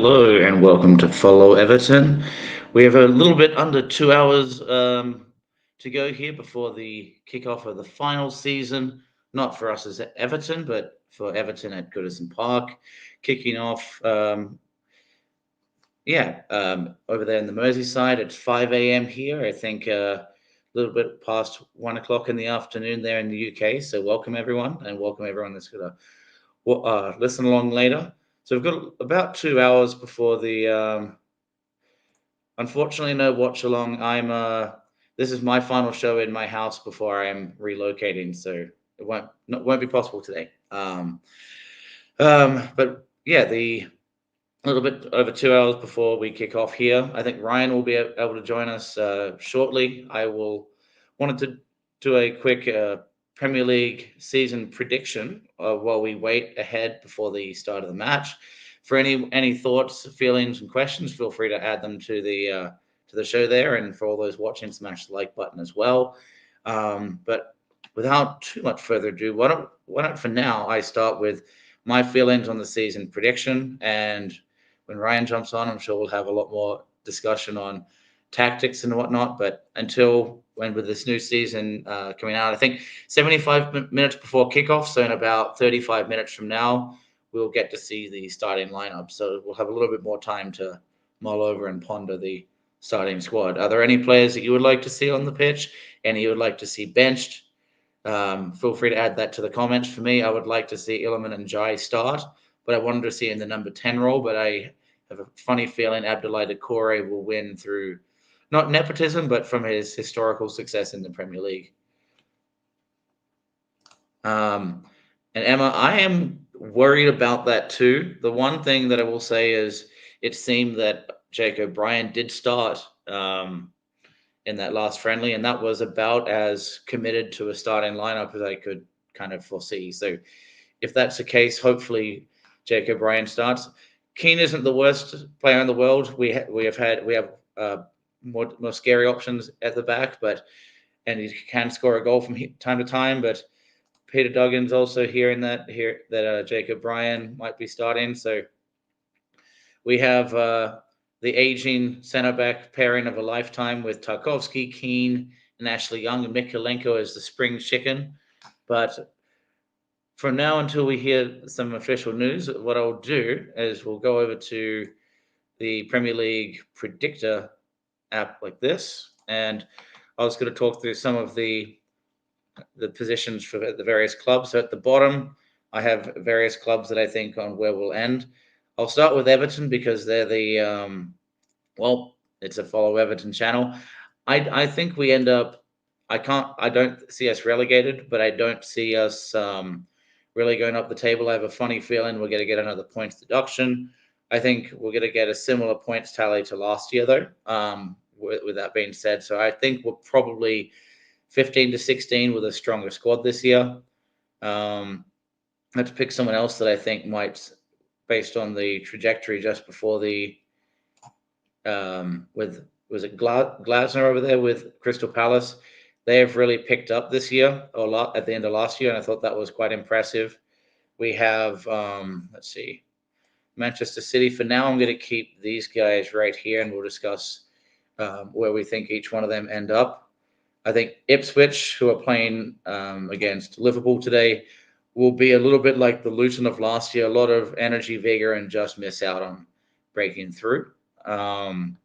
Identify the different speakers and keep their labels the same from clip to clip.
Speaker 1: Hello and welcome to Follow Everton. We have a little bit under 2 hours to go here before the kickoff of the final season. Not for us as Everton, but for Everton at Goodison Park, kicking off. Over there in the Merseyside, it's 5 a.m. here. I think a little bit past 1 o'clock in the afternoon there in the UK. So welcome everyone, and welcome everyone that's going to listen along later. So we've got about 2 hours before the. Unfortunately, no watch along. This is my final show in my house before I am relocating, so it won't be possible today. But yeah, the a little bit over 2 hours before we kick off here. I think Ryan will be able to join us shortly. I wanted to do a quick Premier League season prediction while we wait ahead before the start of the match. For any thoughts, feelings, and questions, feel free to add them to the show there. And for all those watching, smash the like button as well. But without too much further ado, why don't for now I start with my feelings on the season prediction, and when Ryan jumps on, I'm sure we'll have a lot more discussion on tactics and whatnot. But until when with this new season coming out, I think 75 minutes before kickoff, so in about 35 minutes from now, we'll get to see the starting lineup. So we'll have a little bit more time to mull over and ponder the starting squad. Are there any players that you would like to see on the pitch? Any you would like to see benched? Feel free to add that to the comments. For me, I would like to see Illiman and Jai start, but I wanted to see in the number 10 role. But I have a funny feeling Abdoulaye Doucouré will win through not nepotism, but from his historical success in the Premier League. And Emma, I am worried about that too. The one thing that I will say is it seemed that Jake O'Brien did start in that last friendly, and that was about as committed to a starting lineup as I could kind of foresee. So if that's the case, hopefully Jake O'Brien starts. Keane isn't the worst player in the world. We have more scary options at the back, and he can score a goal from time to time. But Peter Duggan's also hearing that Jake O'Brien might be starting. So we have the aging centre back pairing of a lifetime with Tarkovsky, Keane, and Ashley Young, and Mikolenko as the spring chicken. But from now until we hear some official news, what I'll do is we'll go over to the Premier League predictor app like this, and I was going to talk through some of the positions for the various clubs. So at the bottom, I have various clubs that I think on where we'll end. I'll start with Everton because they're the it's a Follow Everton channel. I think we end up. I don't see us relegated, but I don't see us really going up the table. I have a funny feeling we're going to get another points deduction. I think we're going to get a similar points tally to last year, though. With that being said, so I think we're probably 15 to 16 with a stronger squad this year. I have to pick someone else that I think might, based on the trajectory just before the was it Glasner over there with Crystal Palace. They have really picked up this year a lot at the end of last year, and I thought that was quite impressive. We have let's see, Manchester City. For now, I'm going to keep these guys right here, and we'll discuss where we think each one of them end up. I think Ipswich, who are playing against Liverpool today, will be a little bit like the Luton of last year, a lot of energy, vigor, and just miss out on breaking through. One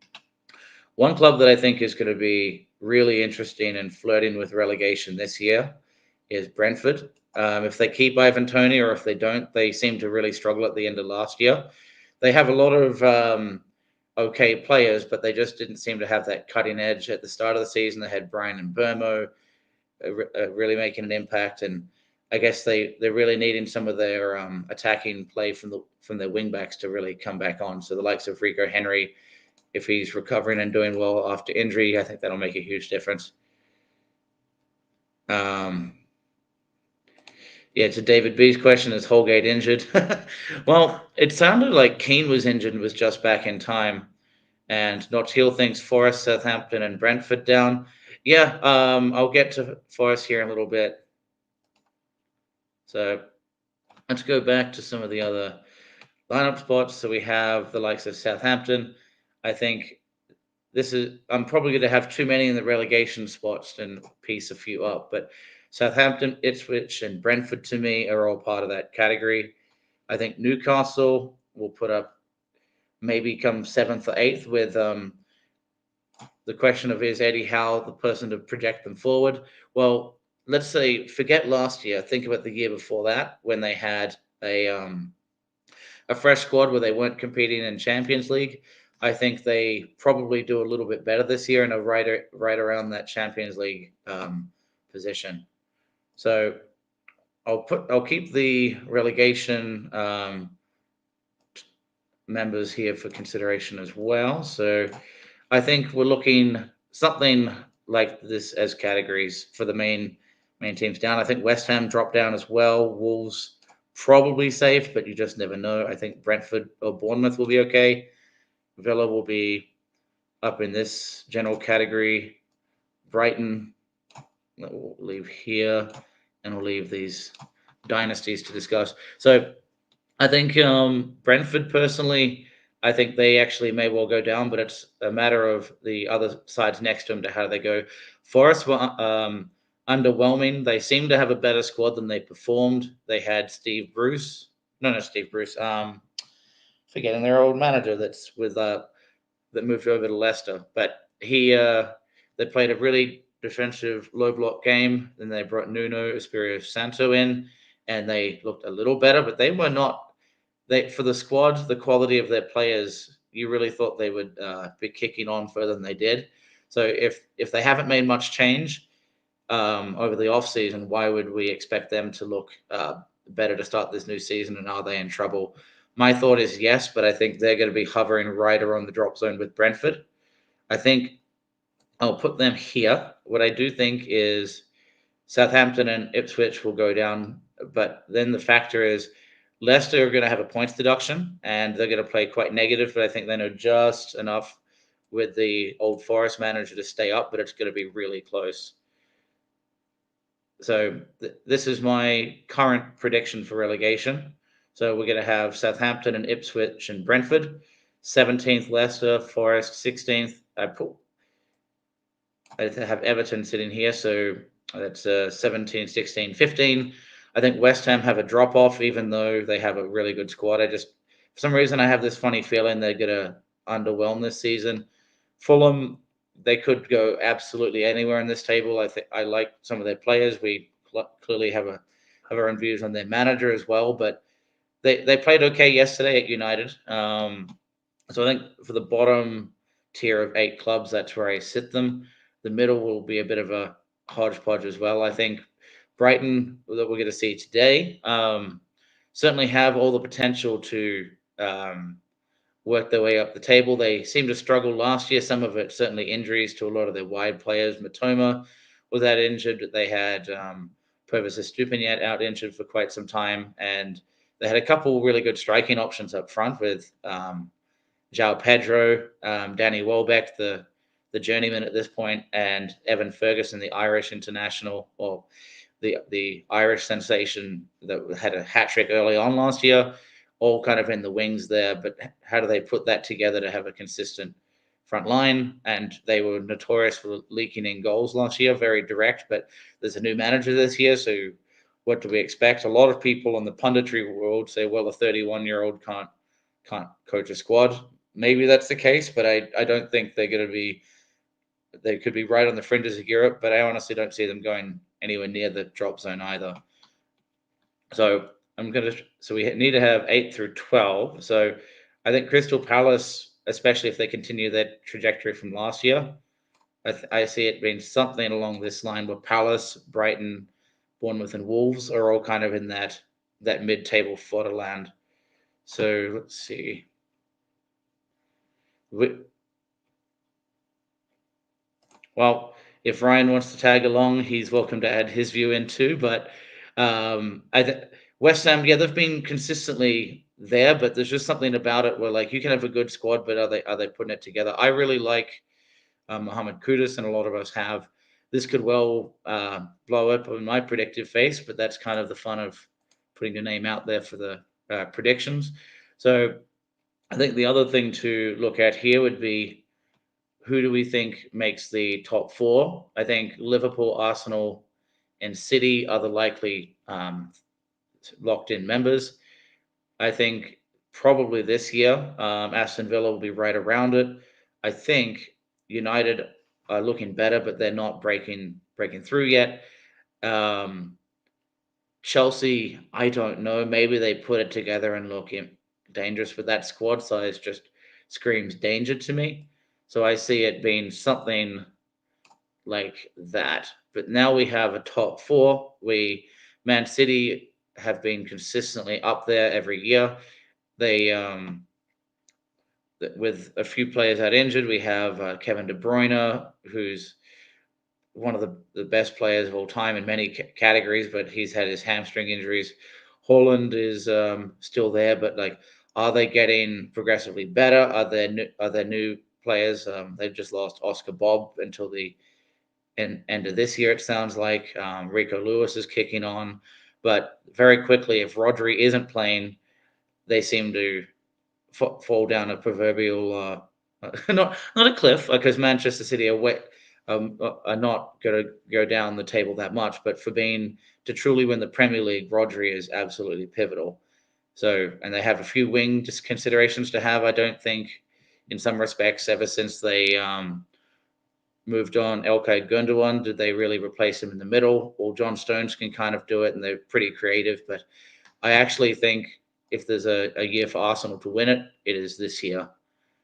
Speaker 1: club that I think is going to be really interesting and flirting with relegation this year is Brentford. If they keep Ivan Toney, or if they don't, they seem to really struggle at the end of last year. They have a lot of okay players, but they just didn't seem to have that cutting edge at the start of the season. They had Brian and Burmo really making an impact, and I guess they're really needing some of their attacking play from their wing backs to really come back on. So the likes of Rico Henry, if he's recovering and doing well after injury, I think that'll make a huge difference. To David B's question, is Holgate injured? Well, it sounded like Keane was injured and was just back in time. And Notch Hill thinks Forest, Southampton, and Brentford down. Yeah, I'll get to Forest here in a little bit. So let's go back to some of the other lineup spots. So we have the likes of Southampton. I think I'm probably going to have too many in the relegation spots and piece a few up, but Southampton, Ipswich, and Brentford to me are all part of that category. I think Newcastle will put up maybe come seventh or eighth with the question of is Eddie Howe the person to project them forward? Well, let's say forget last year. Think about the year before that when they had a fresh squad where they weren't competing in Champions League. I think they probably do a little bit better this year and are right around that Champions League position. So I'll keep the relegation members here for consideration as well. So I think we're looking something like this as categories for the main teams down. I think West Ham dropped down as well. Wolves probably safe, but you just never know. I think Brentford or Bournemouth will be okay. Villa will be up in this general category. Brighton, that we'll leave here, and we'll leave these dynasties to discuss. So I think Brentford personally, I think they actually may well go down, but it's a matter of the other sides next to them to how they go. Forest were underwhelming. They seem to have a better squad than they performed. They had Steve Bruce. No, not Steve Bruce. Forgetting their old manager that's with that moved over to Leicester, but they played a really defensive low block game. Then they brought Nuno Espirito Santo in, and they looked a little better, but they were not. They for the squad, the quality of their players, you really thought they would be kicking on further than they did. So if they haven't made much change over the off season, why would we expect them to look better to start this new season? And are they in trouble? My thought is yes, but I think they're going to be hovering right around the drop zone with Brentford. I think I'll put them here. What I do think is Southampton and Ipswich will go down, but then the factor is Leicester are going to have a points deduction and they're going to play quite negative, but I think they know just enough with the Old Forest manager to stay up, but it's going to be really close. So this is my current prediction for relegation. So we're going to have Southampton and Ipswich and Brentford, 17th Leicester, Forest 16th. I have Everton sitting here, so that's 17, 16, 15. I think West Ham have a drop off, even though they have a really good squad. For some reason, I have this funny feeling they're going to underwhelm this season. Fulham, they could go absolutely anywhere in this table. I think I like some of their players. We clearly have our own views on their manager as well, but they played okay yesterday at United. So I think for the bottom tier of 8 clubs, that's where I sit them. The middle will be a bit of a hodgepodge as well. I think Brighton, that we're going to see today, certainly have all the potential to work their way up the table. They seemed to struggle last year. Some of it certainly injuries to a lot of their wide players. Matoma was out injured. They had Purvis Estupiñán out injured for quite some time, and they had a couple really good striking options up front with João Pedro, Danny Welbeck, the journeyman at this point, and Evan Ferguson, the Irish international, or the Irish sensation that had a hat trick early on last year, all kind of in the wings there. But how do they put that together to have a consistent front line? And they were notorious for leaking in goals last year, very direct. But there's a new manager this year, so what do we expect? A lot of people in the punditry world say, well, a 31-year-old can't coach a squad. Maybe that's the case, but I don't think they're going to be. They could be right on the fringes of Europe, but I honestly don't see them going anywhere near the drop zone either. So we need to have 8 through 12. So I think Crystal Palace, especially if they continue their trajectory from last year, I see it being something along this line where Palace, Brighton, Bournemouth, and Wolves are all kind of in that mid-table fodder land. So let's see. Well, if Ryan wants to tag along, he's welcome to add his view in too. But West Ham, yeah, they've been consistently there, but there's just something about it where like you can have a good squad, but are they putting it together? I really like Mohamed Kudus, and a lot of us have. This could well blow up in my predictive face, but that's kind of the fun of putting your name out there for the predictions. So I think the other thing to look at here would be, who do we think makes the top four? I think Liverpool, Arsenal, and City are the likely locked in members. I think probably this year, Aston Villa will be right around it. I think United are looking better, but they're not breaking through yet. Um, Chelsea, I don't know. Maybe they put it together and look dangerous, but that squad size just screams danger to me. So I see it being something like that. But now we have a top four. Man City have been consistently up there every year. They with a few players out injured, we have Kevin De Bruyne, who's one of the best players of all time in many categories, but he's had his hamstring injuries. Holland is still there, but like, are they getting progressively better? Are there new players? They've just lost Oscar Bob until the end of this year. It sounds like Rico Lewis is kicking on, but very quickly, if Rodri isn't playing, they seem to fall down a proverbial not a cliff, because Manchester City are not going to go down the table that much, but for being to truly win the Premier League, Rodri is absolutely pivotal. So, and they have a few wing considerations to have. I don't think, in some respects, ever since they moved on Ilkay Gundogan, did they really replace him in the middle? Well, John Stones can kind of do it, and they're pretty creative, but I actually think if there's a year for Arsenal to win it, it is this year.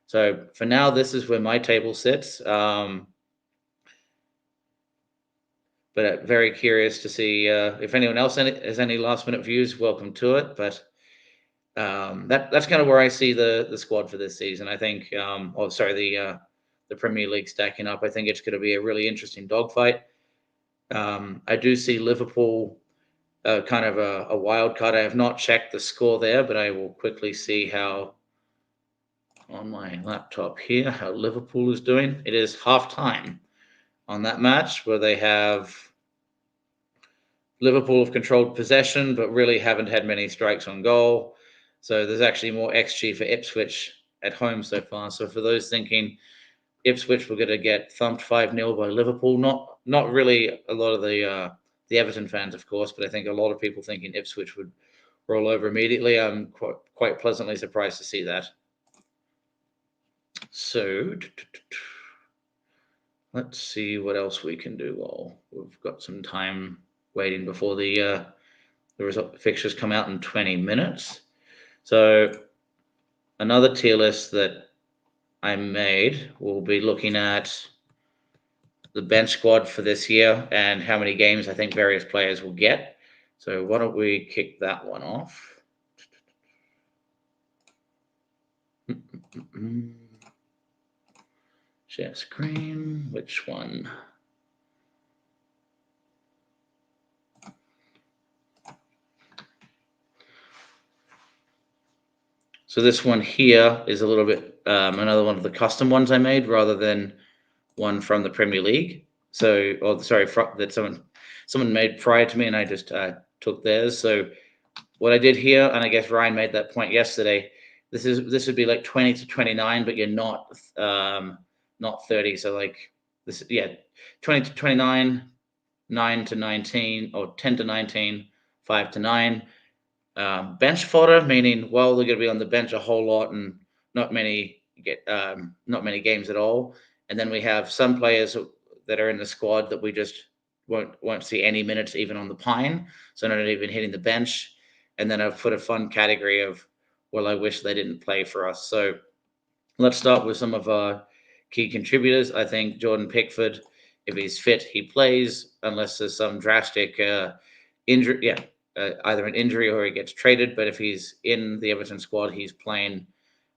Speaker 1: So for now, this is where my table sits. But very curious to see if anyone else has any last minute views. Welcome to it. But that's kind of where I see the squad for this season. I think, the Premier League stacking up. I think it's going to be a really interesting dogfight. I do see Liverpool kind of a wild card. I have not checked the score there, but I will quickly see how on my laptop here how Liverpool is doing. It is half time on that match where they have Liverpool have controlled possession, but really haven't had many strikes on goal. So there's actually more XG for Ipswich at home so far. So for those thinking Ipswich were going to get thumped 5-0 by Liverpool, not really a lot of the Everton fans, of course, but I think a lot of people thinking Ipswich would roll over immediately. I'm quite pleasantly surprised to see that. So let's see what else we can do. Well, we've got some time waiting before the result fixtures come out in 20 minutes. So another tier list that I made will be looking at the bench squad for this year and how many games I think various players will get. So why don't we kick that one off? Share screen. Which one? So this one here is a little bit another one of the custom ones I made rather than one from the Premier League. So, that someone made prior to me, and I just took theirs. So what I did here, and I guess Ryan made that point yesterday. This would be like 20 to 29, but you're not 30. So like this, 20 to 29, 9 to 19, or 10 to 19, 5 to 9. Bench fodder, meaning, well, they're going to be on the bench a whole lot and not many games at all. And then we have some players that are in the squad that we just won't see any minutes even on the pine, so not even hitting the bench. And then I've put a fun category of, well, I wish they didn't play for us. So let's start with some of our key contributors. I think Jordan Pickford, if he's fit, he plays, unless there's some drastic injury. Yeah, either an injury or he gets traded. But if he's in the Everton squad, he's playing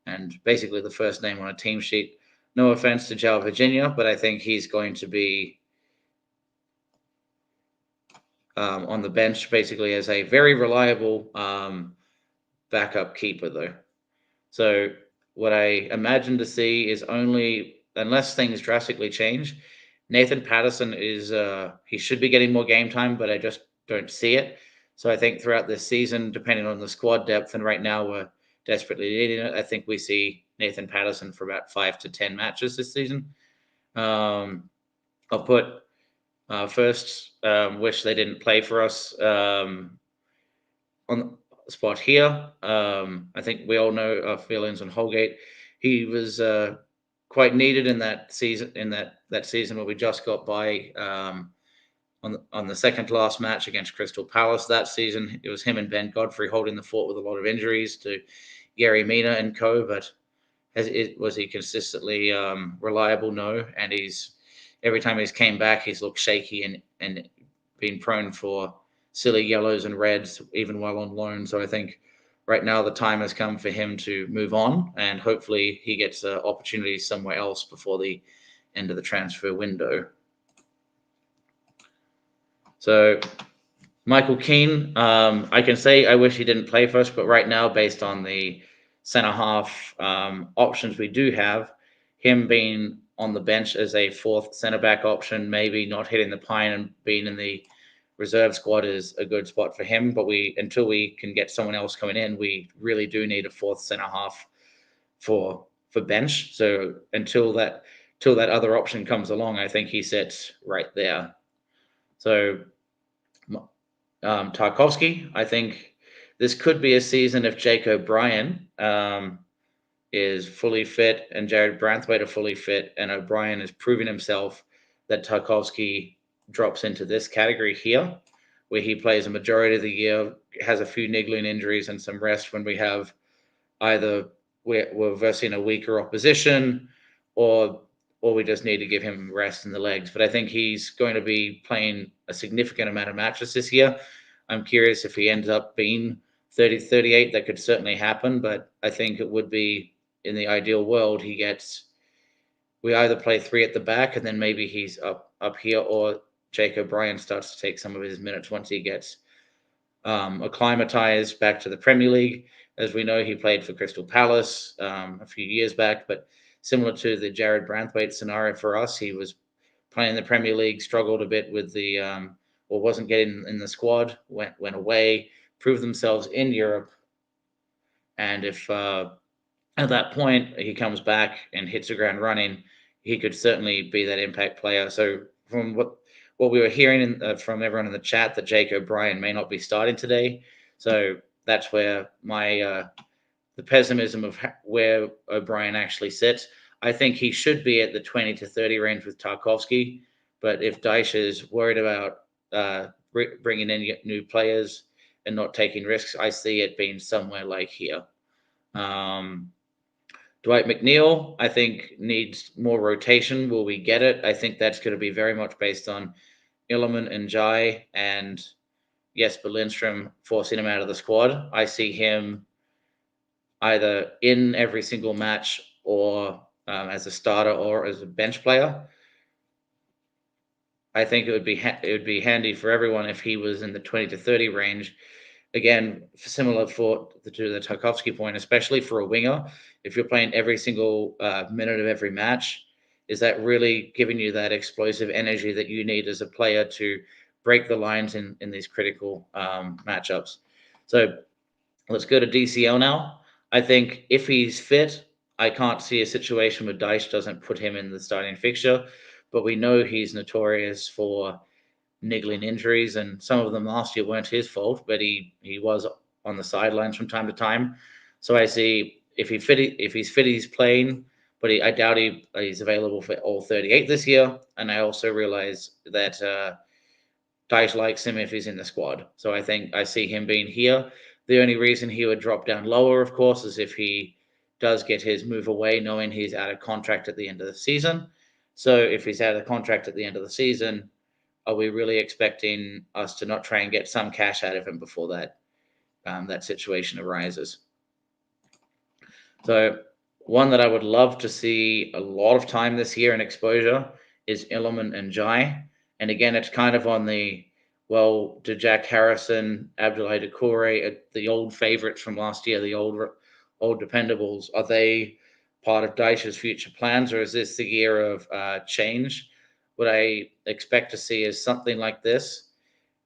Speaker 1: and basically the first name on a team sheet. No offense to João Virginia, but I think he's going to be on the bench basically as a very reliable backup keeper, though. So what I imagine to see is, only unless things drastically change, Nathan Patterson is he should be getting more game time, but I just don't see it. So I think throughout this season, depending on the squad depth, and right now we're desperately needing it. I think we see Nathan Patterson for about 5 to 10 matches this season. I'll put first, wish they didn't play for us on the spot here. I think we all know our feelings on Holgate. He was quite needed in that season. In that season where we just got by on the second to last match against Crystal Palace that season, it was him and Ben Godfrey holding the fort with a lot of injuries to Gary Mina and co. But was he consistently reliable? No, and every time he's came back, he's looked shaky and been prone for silly yellows and reds, even while on loan. So I think right now the time has come for him to move on, and hopefully he gets opportunities somewhere else before the end of the transfer window. So Michael Keane, I can say I wish he didn't play for us, but right now, based on the centre half options we do have, him being on the bench as a fourth centre back option, maybe not hitting the pine and being in the reserve squad is a good spot for him. But until we can get someone else coming in, we really do need a fourth centre half for bench. So until that other option comes along, I think he sits right there. So Tarkovsky, I think this could be a season if Jake O'Brien is fully fit and Jared Branthwaite are fully fit, and O'Brien is proving himself, that Tarkovsky drops into this category here, where he plays a majority of the year, has a few niggling injuries and some rest when we have either we're versing a weaker opposition, or we just need to give him rest in the legs. But I think he's going to be playing a significant amount of matches this year. I'm curious if he ends up being 30, 38. That could certainly happen, but I think it would be, in the ideal world, we either play three at the back and then maybe he's up here, or Jake O'Brien starts to take some of his minutes once he gets acclimatized back to the Premier League. As we know, he played for Crystal Palace a few years back, but similar to the Jared Branthwaite scenario for us, he was playing in the Premier League, struggled a bit with the or wasn't getting in the squad, went away, proved themselves in Europe, and if at that point he comes back and hits the ground running, he could certainly be that impact player. So from what we were hearing from everyone in the chat, that Jake O'Brien may not be starting today. So that's where my the pessimism of where O'Brien actually sits. I think he should be at the 20 to 30 range with Tarkovsky. But if Dyche is worried about bringing in new players and not taking risks, I see it being somewhere like here. Dwight McNeil, I think, needs more rotation. Will we get it? I think that's going to be very much based on Illiman and Jai and Jesper Lindstrom forcing him out of the squad. I see him either in every single match, or as a starter or as a bench player. I think it would be handy for everyone if he was in the 20 to 30 range. Again, similar to the Tarkovsky point, especially for a winger, if you're playing every single minute of every match, is that really giving you that explosive energy that you need as a player to break the lines in these critical matchups? So let's go to DCL now. I think if he's fit, I can't see a situation where Dyche doesn't put him in the starting fixture, but we know he's notorious for niggling injuries, and some of them last year weren't his fault, but he was on the sidelines from time to time. So I see if he's fit, he's playing, but I doubt he's available for all 38 this year. And I also realize that Dyche likes him if he's in the squad. So I think I see him being here. The only reason he would drop down lower, of course, is if he does get his move away, knowing he's out of contract at the end of the season. So if he's out of contract at the end of the season, are we really expecting us to not try and get some cash out of him before that situation arises? So one that I would love to see a lot of time this year and exposure is Illiman and Jai. And again, it's kind of on the, well, do Jack Harrison, Abdoulaye Doucouré, the old favorites from last year, the old dependables, are they part of Dyche's future plans, or is this the year of change? What I expect to see is something like this,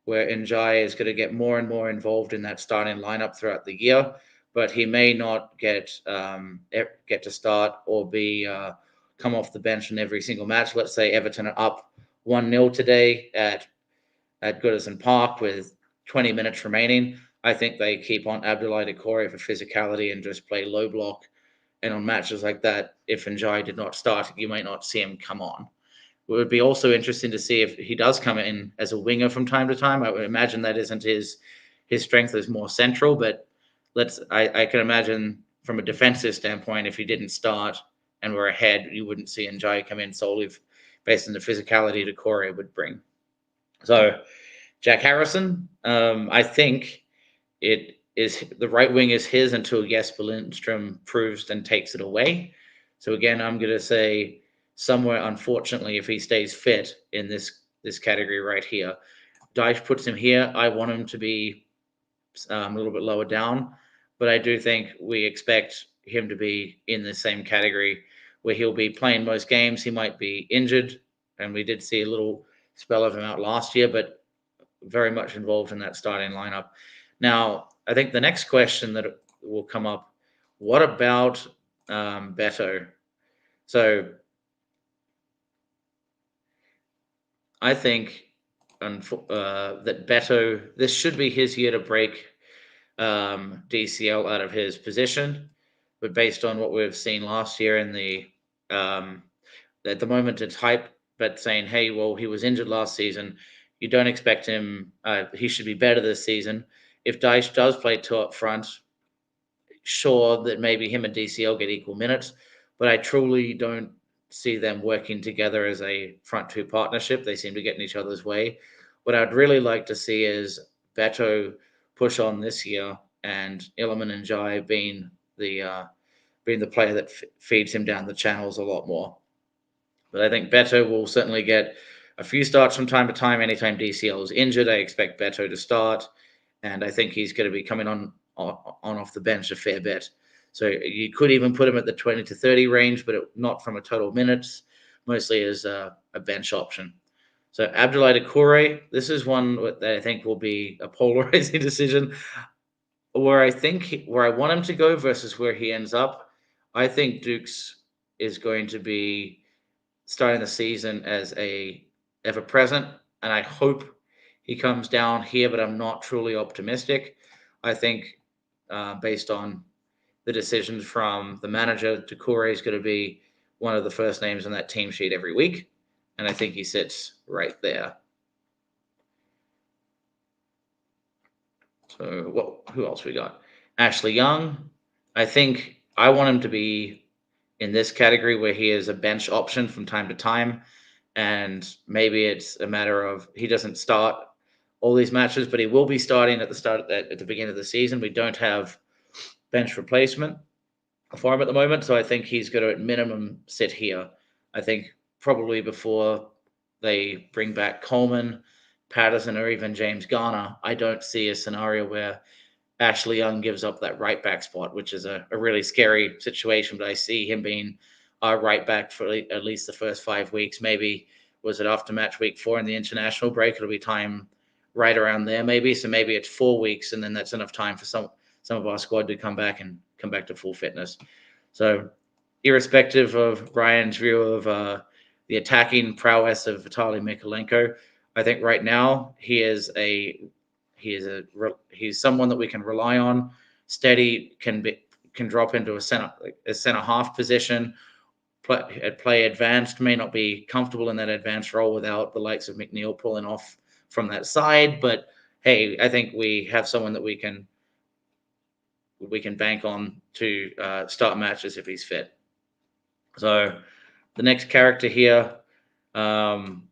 Speaker 1: where Njai is going to get more and more involved in that starting lineup throughout the year. but he may not get to start or be come off the bench in every single match. Let's say Everton are up 1-0 today at Goodison Park with 20 minutes remaining. I think they keep on Abdoulaye Doucouré for physicality and just play low block. And on matches like that, if Njai did not start, you might not see him come on. It would be also interesting to see if he does come in as a winger from time to time. I would imagine that isn't his strength is more central, but I can imagine from a defensive standpoint, if he didn't start and we're ahead, you wouldn't see Njai come in solely based on the physicality Doucouré would bring. So Jack Harrison, I think it is the right wing is his until Jesper Lindstrom proves and takes it away. So again, I'm going to say somewhere, unfortunately, if he stays fit in this category right here, Dyche puts him here. I want him to be a little bit lower down, but I do think we expect him to be in the same category where he'll be playing most games. He might be injured, and we did see a little spell of him out last year, but very much involved in that starting lineup. Now, I think the next question that will come up, what about Beto? So I think that Beto, this should be his year to break DCL out of his position. But based on what we've seen last year in at the moment it's hype, but saying, hey, well, he was injured last season. You don't expect him. He should be better this season. If Dyche does play two up front, sure that maybe him and DCL get equal minutes, but I truly don't see them working together as a front two partnership. They seem to get in each other's way. What I'd really like to see is Beto push on this year and Iliman and Jai being the player that feeds him down the channels a lot more. But I think Beto will certainly get a few starts from time to time. Anytime DCL is injured, I expect Beto to start, and I think he's going to be coming on off the bench a fair bit. So you could even put him at the 20 to 30 range, but not from a total minutes, mostly as a bench option. So Abdoulaye Doucouré, this is one that I think will be a polarizing decision. Where I want him to go versus where he ends up, I think Dukes is going to be starting the season as a ever present, and I hope he comes down here, but I'm not truly optimistic. I think based on the decisions from the manager, Doucouré is going to be one of the first names on that team sheet every week, and I think he sits right there. So who else we got? Ashley Young. I think I want him to be in this category where he is a bench option from time to time. And maybe it's a matter of he doesn't start all these matches, but he will be starting at the beginning of the season. We don't have bench replacement for him at the moment, so I think he's going to at minimum sit here. I think probably before they bring back Coleman, Patterson, or even James Garner, I don't see a scenario where Ashley Young gives up that right back spot, which is a really scary situation. But I see him being our right back for at least the first 5 weeks. Maybe was it after match week 4 in the international break? It'll be time right around there, maybe. So maybe it's 4 weeks, and then that's enough time for some of our squad to come back to full fitness. So, irrespective of Brian's view of the attacking prowess of Vitaly Mykolenko, I think right now he's someone that we can rely on. Steady, can drop into a center half position, play advanced, may not be comfortable in that advanced role without the likes of McNeil pulling off from that side. But hey, I think we have someone that we can bank on to start matches if he's fit. So the next character here, in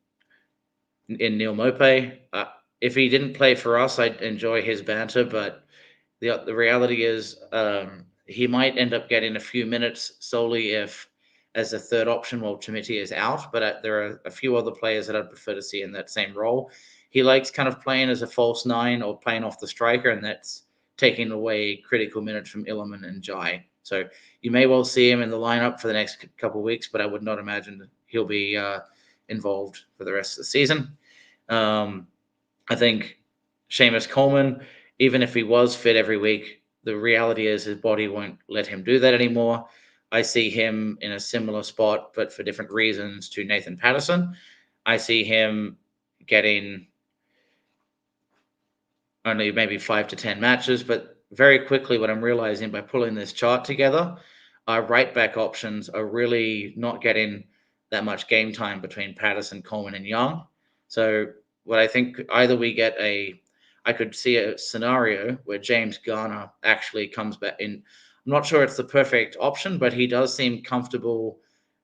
Speaker 1: Neil Mope, if he didn't play for us, I'd enjoy his banter, but the reality is he might end up getting a few minutes solely if as a third option while Timothy is out, but there are a few other players that I'd prefer to see in that same role. He likes kind of playing as a false nine or playing off the striker, and that's taking away critical minutes from Iliman and Jai. So you may well see him in the lineup for the next couple of weeks, but I would not imagine he'll be involved for the rest of the season. I think Seamus Coleman, even if he was fit every week, the reality is his body won't let him do that anymore. I see him in a similar spot, but for different reasons to Nathan Patterson. I see him getting only maybe 5 to 10 matches, but very quickly, what I'm realizing by pulling this chart together, our right back options are really not getting that much game time between Patterson, Coleman, and Young. So, what I think either we get I could see a scenario where James Garner actually comes back in. I'm not sure it's the perfect option, but he does seem comfortable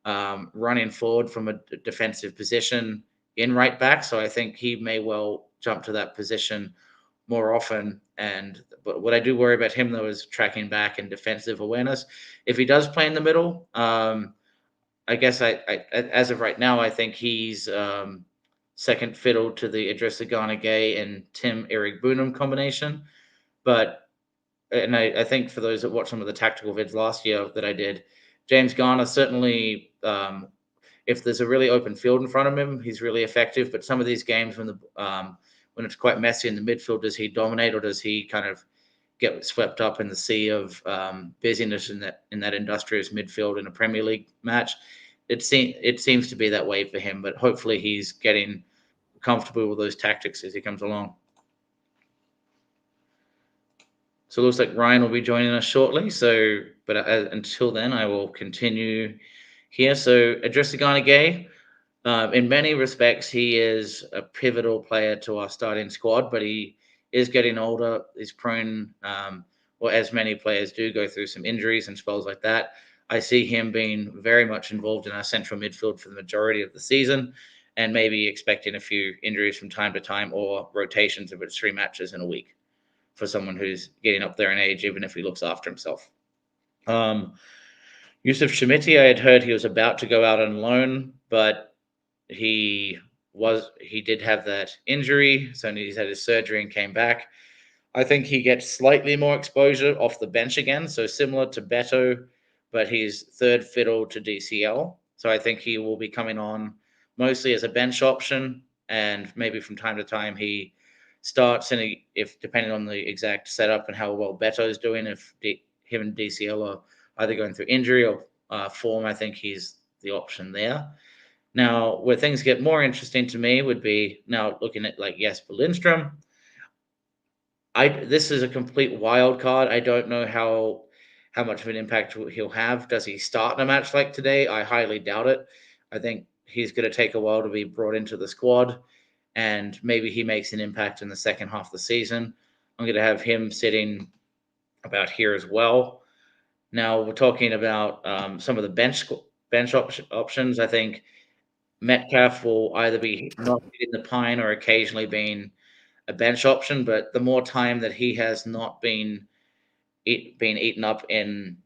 Speaker 1: running forward from a defensive position in right back. So I think he may well jump to that position more often. But what I do worry about him though is tracking back and defensive awareness. If he does play in the middle, I guess as of right now, I think he's second fiddle to the Idrissa Gana Gay and Tim Eric Boonham combination. But I think for those that watched some of the tactical vids last year that I did, James Garner certainly, if there's a really open field in front of him, he's really effective. But some of these games when it's quite messy in the midfield, does he dominate or does he kind of get swept up in the sea of busyness in that industrious midfield in a Premier League match? It seems to be that way for him, but hopefully he's getting comfortable with those tactics as he comes along. So it looks like Ryan will be joining us shortly. But until then, I will continue here. So Idrissa Gana Gay, in many respects, he is a pivotal player to our starting squad, but he is getting older. He's prone, as many players do, go through some injuries and spells like that. I see him being very much involved in our central midfield for the majority of the season, and maybe expecting a few injuries from time to time or rotations if it's 3 matches in a week for someone who's getting up there in age, even if he looks after himself. Yusuf Shamiti, I had heard he was about to go out on loan, but he did have that injury, so he's had his surgery and came back. I think he gets slightly more exposure off the bench again, so similar to Beto, but he's third fiddle to DCL. So I think he will be coming on mostly as a bench option, and maybe from time to time he starts, and if depending on the exact setup and how well Beto's doing, if him and DCL are either going through injury or form, I think he's the option there. Now, where things get more interesting to me would be now looking at like Jesper Lindstrom. This is a complete wild card. I don't know how much of an impact he'll have. Does he start in a match like today? I highly doubt it. I think he's going to take a while to be brought into the squad, and maybe he makes an impact in the second half of the season. I'm going to have him sitting about here as well. Now we're talking about some of the bench options. I think Metcalf will either be not in the pine or occasionally being a bench option, but the more time that he has not been eaten up in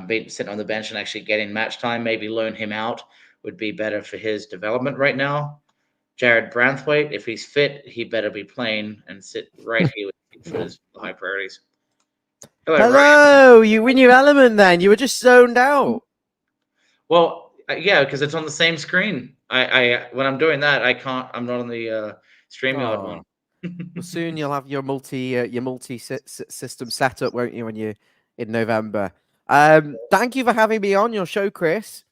Speaker 1: being sitting on the bench and actually getting match time, maybe loan him out would be better for his development right now. Jared Branthwaite, if he's fit, he better be playing and sit right here for his high priorities.
Speaker 2: Hello, Ryan. You were in your element then. You were just zoned out.
Speaker 1: Well, yeah, because it's on the same screen. I when I'm doing that, I can't. I'm not on the StreamYard one.
Speaker 2: Well, soon you'll have your multi system setup, won't you? When you're in November. Thank you for having me on your show, Chris.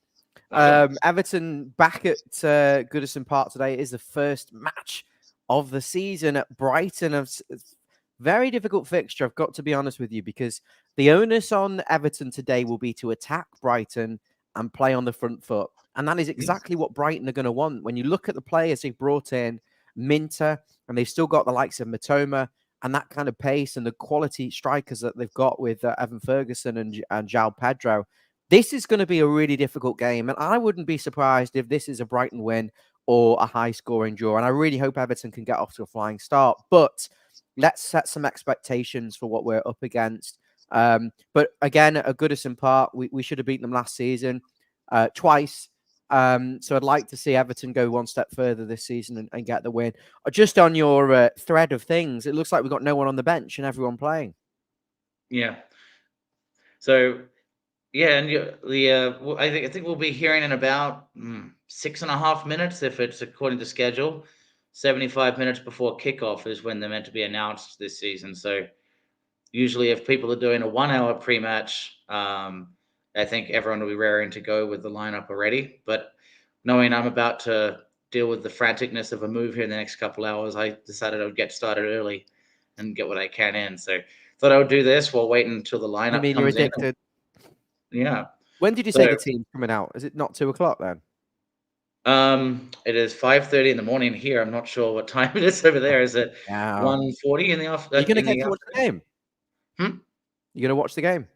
Speaker 2: Everton back at Goodison Park today. It is the first match of the season at Brighton. Very difficult fixture, I've got to be honest with you, because the onus on Everton today will be to attack Brighton and play on the front foot. And that is exactly what Brighton are going to want. When you look at the players they've brought in, Minter, and they've still got the likes of Matoma and that kind of pace and the quality strikers that they've got with Evan Ferguson and João Pedro, this is going to be a really difficult game. And I wouldn't be surprised if this is a Brighton win or a high-scoring draw. And I really hope Everton can get off to a flying start. But let's set some expectations for what we're up against. But again, at Goodison Park, we should have beaten them last season twice. So I'd like to see Everton go one step further this season and get the win. Just on your thread of things, it looks like we've got no one on the bench and everyone playing.
Speaker 1: Yeah. So, yeah, and I think we'll be hearing in about 6.5 minutes, if it's according to schedule. 75 minutes before kickoff is when they're meant to be announced this season. So usually if people are doing a 1 hour pre-match, I think everyone will be raring to go with the lineup already. But knowing I'm about to deal with the franticness of a move here in the next couple hours, I decided I would get started early and get what I can in. So thought I would do this while waiting until the
Speaker 2: You
Speaker 1: lineup
Speaker 2: mean you're
Speaker 1: comes in.
Speaker 2: addicted?
Speaker 1: Yeah.
Speaker 2: When did you say
Speaker 1: So
Speaker 2: the team's coming out? Is it not 2 o'clock then?
Speaker 1: it is 5:30 in the morning here. I'm not sure what time it is over there. Is it
Speaker 2: Wow.
Speaker 1: 1:40 in the
Speaker 2: Are you going to
Speaker 1: in
Speaker 2: get
Speaker 1: the
Speaker 2: to watch the
Speaker 1: afternoon?
Speaker 2: game?
Speaker 1: Hmm?
Speaker 2: You going to watch the game?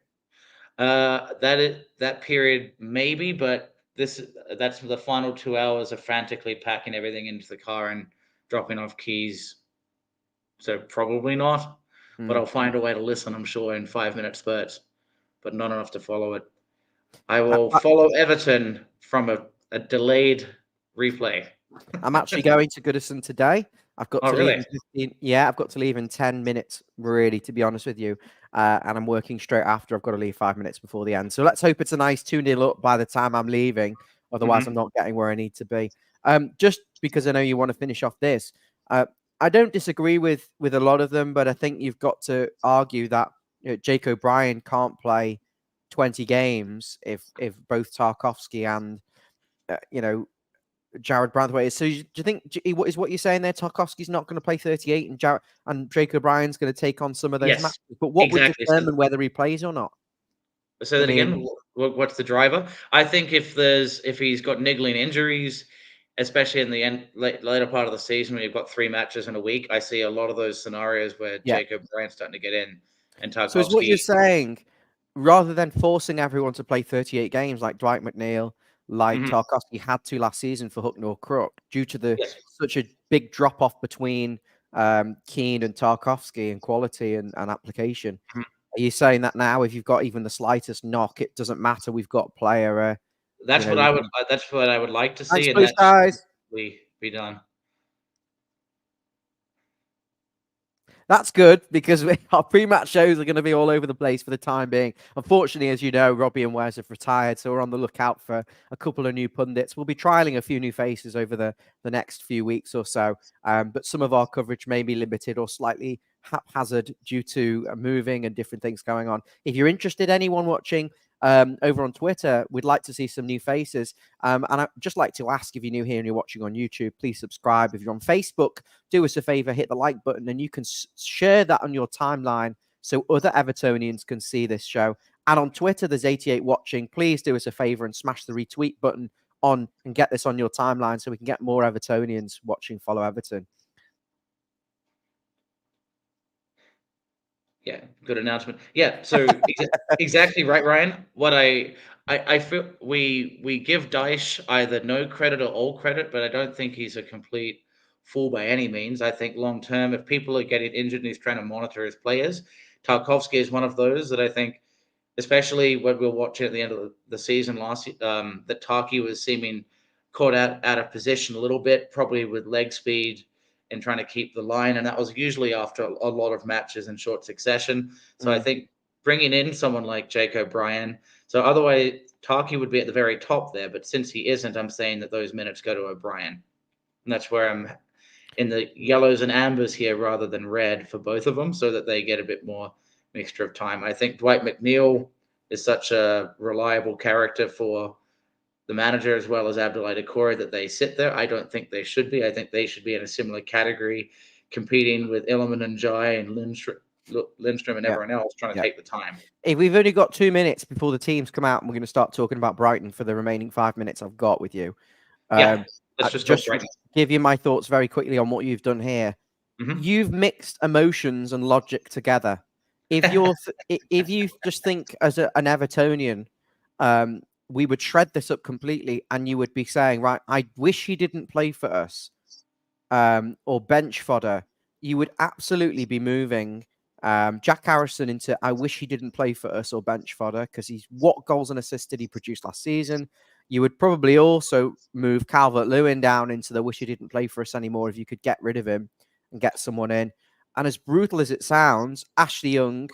Speaker 1: That period maybe, but that's the final 2 hours of frantically packing everything into the car and dropping off keys. So probably not, but
Speaker 2: Hmm.
Speaker 1: I'll find a way to listen. I'm sure in 5 minute spurts, but not enough to follow it. I
Speaker 2: Uh,
Speaker 1: will
Speaker 2: I-
Speaker 1: follow Everton from a delayed replay.
Speaker 2: I'm actually going to Goodison today. I've got
Speaker 1: Oh,
Speaker 2: to leave
Speaker 1: really?
Speaker 2: in 15. Yeah, I've got to leave in 10 minutes, really, to be honest with you. And I'm working straight after. I've got to leave 5 minutes before the end. So let's hope it's a nice 2-0 up by the time I'm leaving. Otherwise, I'm
Speaker 1: Hmm.
Speaker 2: not getting where I need to be. Just because I know you want to finish off this, I don't disagree with a lot of them, but I think you've got to argue that Jake O'Brien can't play 20 games if both Tarkovsky and Jared Branthwaite. So do you think what is what you're saying there? Tarkovsky's not going to play 38, and Drake O'Brien's going to take on some of those
Speaker 1: Yes,
Speaker 2: matches. But what would
Speaker 1: exactly.
Speaker 2: determine whether he plays or not?
Speaker 1: Say
Speaker 2: I
Speaker 1: that
Speaker 2: mean,
Speaker 1: again. What's the driver? I think if he's got niggling injuries, especially in the later part of the season when you've got 3 matches in a week, I see a lot of those scenarios where
Speaker 2: yeah.
Speaker 1: Jacob Bryant's starting to get in and
Speaker 2: So is what you're
Speaker 1: Tarkovsky.
Speaker 2: saying, rather than forcing everyone to play 38 games like Dwight McNeil, like
Speaker 1: Mhm.
Speaker 2: Tarkovsky had to last season for Hook Nor Crook, due to the
Speaker 1: Yes.
Speaker 2: such a big drop off between Keane and Tarkovsky in quality and application.
Speaker 1: Mhm.
Speaker 2: Are you saying that now, if you've got even the slightest knock, it doesn't matter? We've got a player,
Speaker 1: That's what
Speaker 2: we
Speaker 1: I would.
Speaker 2: can.
Speaker 1: That's what I would like to
Speaker 2: Thanks,
Speaker 1: see, and
Speaker 2: both
Speaker 1: that should
Speaker 2: guys.
Speaker 1: be done.
Speaker 2: That's good because our pre-match shows are going to be all over the place for the time being. Unfortunately, as you know, Robbie and Wes have retired, so we're on the lookout for a couple of new pundits. We'll be trialing a few new faces over the next few weeks or so, but some of our coverage may be limited or slightly haphazard due to moving and different things going on. If you're interested, anyone watching over on Twitter, we'd like to see some new faces. And I'd just like to ask, if you're new here and you're watching on YouTube, please subscribe. If you're on Facebook, do us a favor, hit the like button, and you can share that on your timeline so other Evertonians can see this show. And on Twitter, there's 88 watching. Please do us a favor and smash the retweet button on and get this on your timeline so we can get more Evertonians watching Follow Everton.
Speaker 1: Yeah, good announcement. Yeah, so exactly right, Ryan. What I feel we give Dyche either no credit or all credit, but I don't think he's a complete fool by any means. I think long term, if people are getting injured and he's trying to monitor his players, Tarkovsky is one of those that I think, especially when we were watching at the end of the season last year, that Taki was seeming caught out of position a little bit, probably with leg speed and trying to keep the line. And that was usually after a lot of matches in short succession. So I think bringing in someone like Jake O'Brien, so otherwise Taki would be at the very top there. But since he isn't, I'm saying that those minutes go to O'Brien. And that's where I'm in the yellows and ambers here rather than red for both of them so that they get a bit more mixture of time. I think Dwight McNeil is such a reliable character for the manager as well as Abdoulaye Doucouré that they sit there. I don't think they should be. I think they should be in a similar category, competing with Illiman and Jai and Lindstrom and
Speaker 2: Yeah.
Speaker 1: everyone else trying to
Speaker 2: Yeah.
Speaker 1: take the time.
Speaker 2: If we've only got 2 minutes before the teams come out, and we're going to start talking about Brighton for the remaining 5 minutes I've got with you.
Speaker 1: Yeah, let's just talk
Speaker 2: Just
Speaker 1: Brighton.
Speaker 2: give you my thoughts very quickly on what you've done here.
Speaker 1: Mm-hmm.
Speaker 2: You've mixed emotions and logic together. If if you just think as an Evertonian, we would shred this up completely, and you would be saying, right, I wish he didn't play for us, or bench fodder. You would absolutely be moving Jack Harrison into I wish he didn't play for us or bench fodder, because he's what goals and assists did he produce last season. You would probably also move Calvert-Lewin down into the wish he didn't play for us anymore if you could get rid of him and get someone in. And as brutal as it sounds, Ashley Young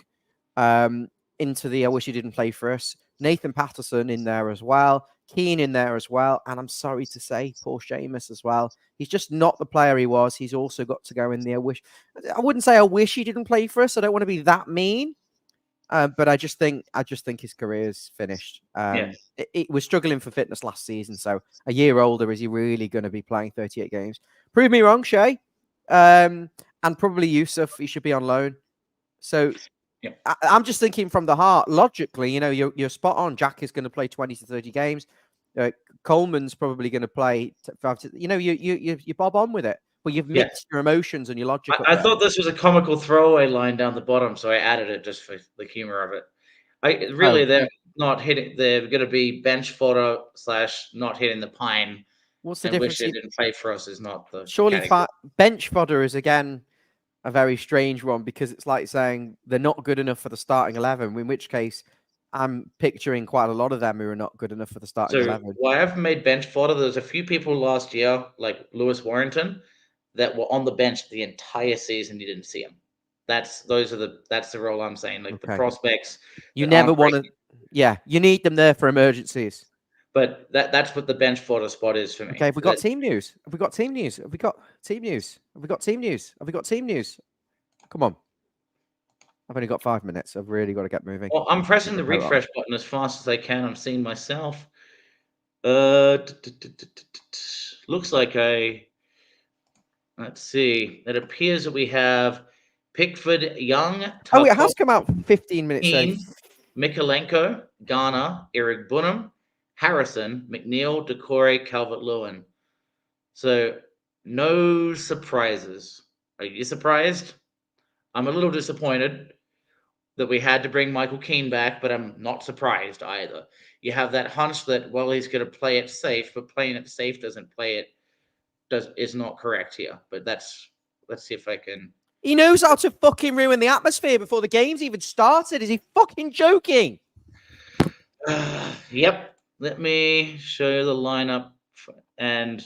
Speaker 2: into the I wish he didn't play for us. Nathan Patterson in there as well. Keane in there as well. And I'm sorry to say, poor Seamus as well. He's just not the player he was. He's also got to go in there. I wouldn't say I wish he didn't play for us. I don't want to be that mean. But I just think his career's finished. It was struggling for fitness last season. So a year older, is he really going to be playing 38 games? Prove me wrong, Shay. And probably Yusuf, he should be on loan. So I'm just thinking from the heart, logically, you're spot on. Jack is going to play 20 to 30 games. Coleman's probably going to play. You bob on with it, but you've mixed your emotions and your logic.
Speaker 1: I thought this was a comical throwaway line down the bottom, so I added it just for the humor of it. They're not hitting. They're going to be bench fodder / not hitting the pine.
Speaker 2: What's the difference?
Speaker 1: Wish it didn't play for us is not the
Speaker 2: surely bench fodder is again a very strange one, because it's like saying they're not good enough for the starting 11, in which case I'm picturing quite a lot of them who are not good enough for the starting 11.
Speaker 1: Why I haven't made bench fodder, there's a few people last year, like Lewis Warrington, that were on the bench the entire season. You didn't see them. That's the role I'm saying. Like the prospects.
Speaker 2: You never want to. Yeah, you need them there for emergencies.
Speaker 1: But that's what the bench fodder spot is for me.
Speaker 2: Okay, have we got team news? Have we got team news? Have we got team news? Have we got team news? Have we got team news? Come on. I've only got 5 minutes. I've really got to get moving.
Speaker 1: Well, I'm pressing the refresh button as fast as I can. I'm seeing myself. Looks like let's see. It appears that we have Pickford, Young.
Speaker 2: Oh, it has come out 15 minutes ago.
Speaker 1: Mikalenko, Garner, Eric Bunham, Harrison, McNeil, Decore, Calvert-Lewin. So no surprises. Are you surprised? I'm a little disappointed that we had to bring Michael Keane back, but I'm not surprised either. You have that hunch that, well, he's going to play it safe, but playing it safe is not correct here. But let's see if I can.
Speaker 2: He knows how to fucking ruin the atmosphere before the game's even started. Is he fucking joking?
Speaker 1: Yep. Let me show you the lineup. And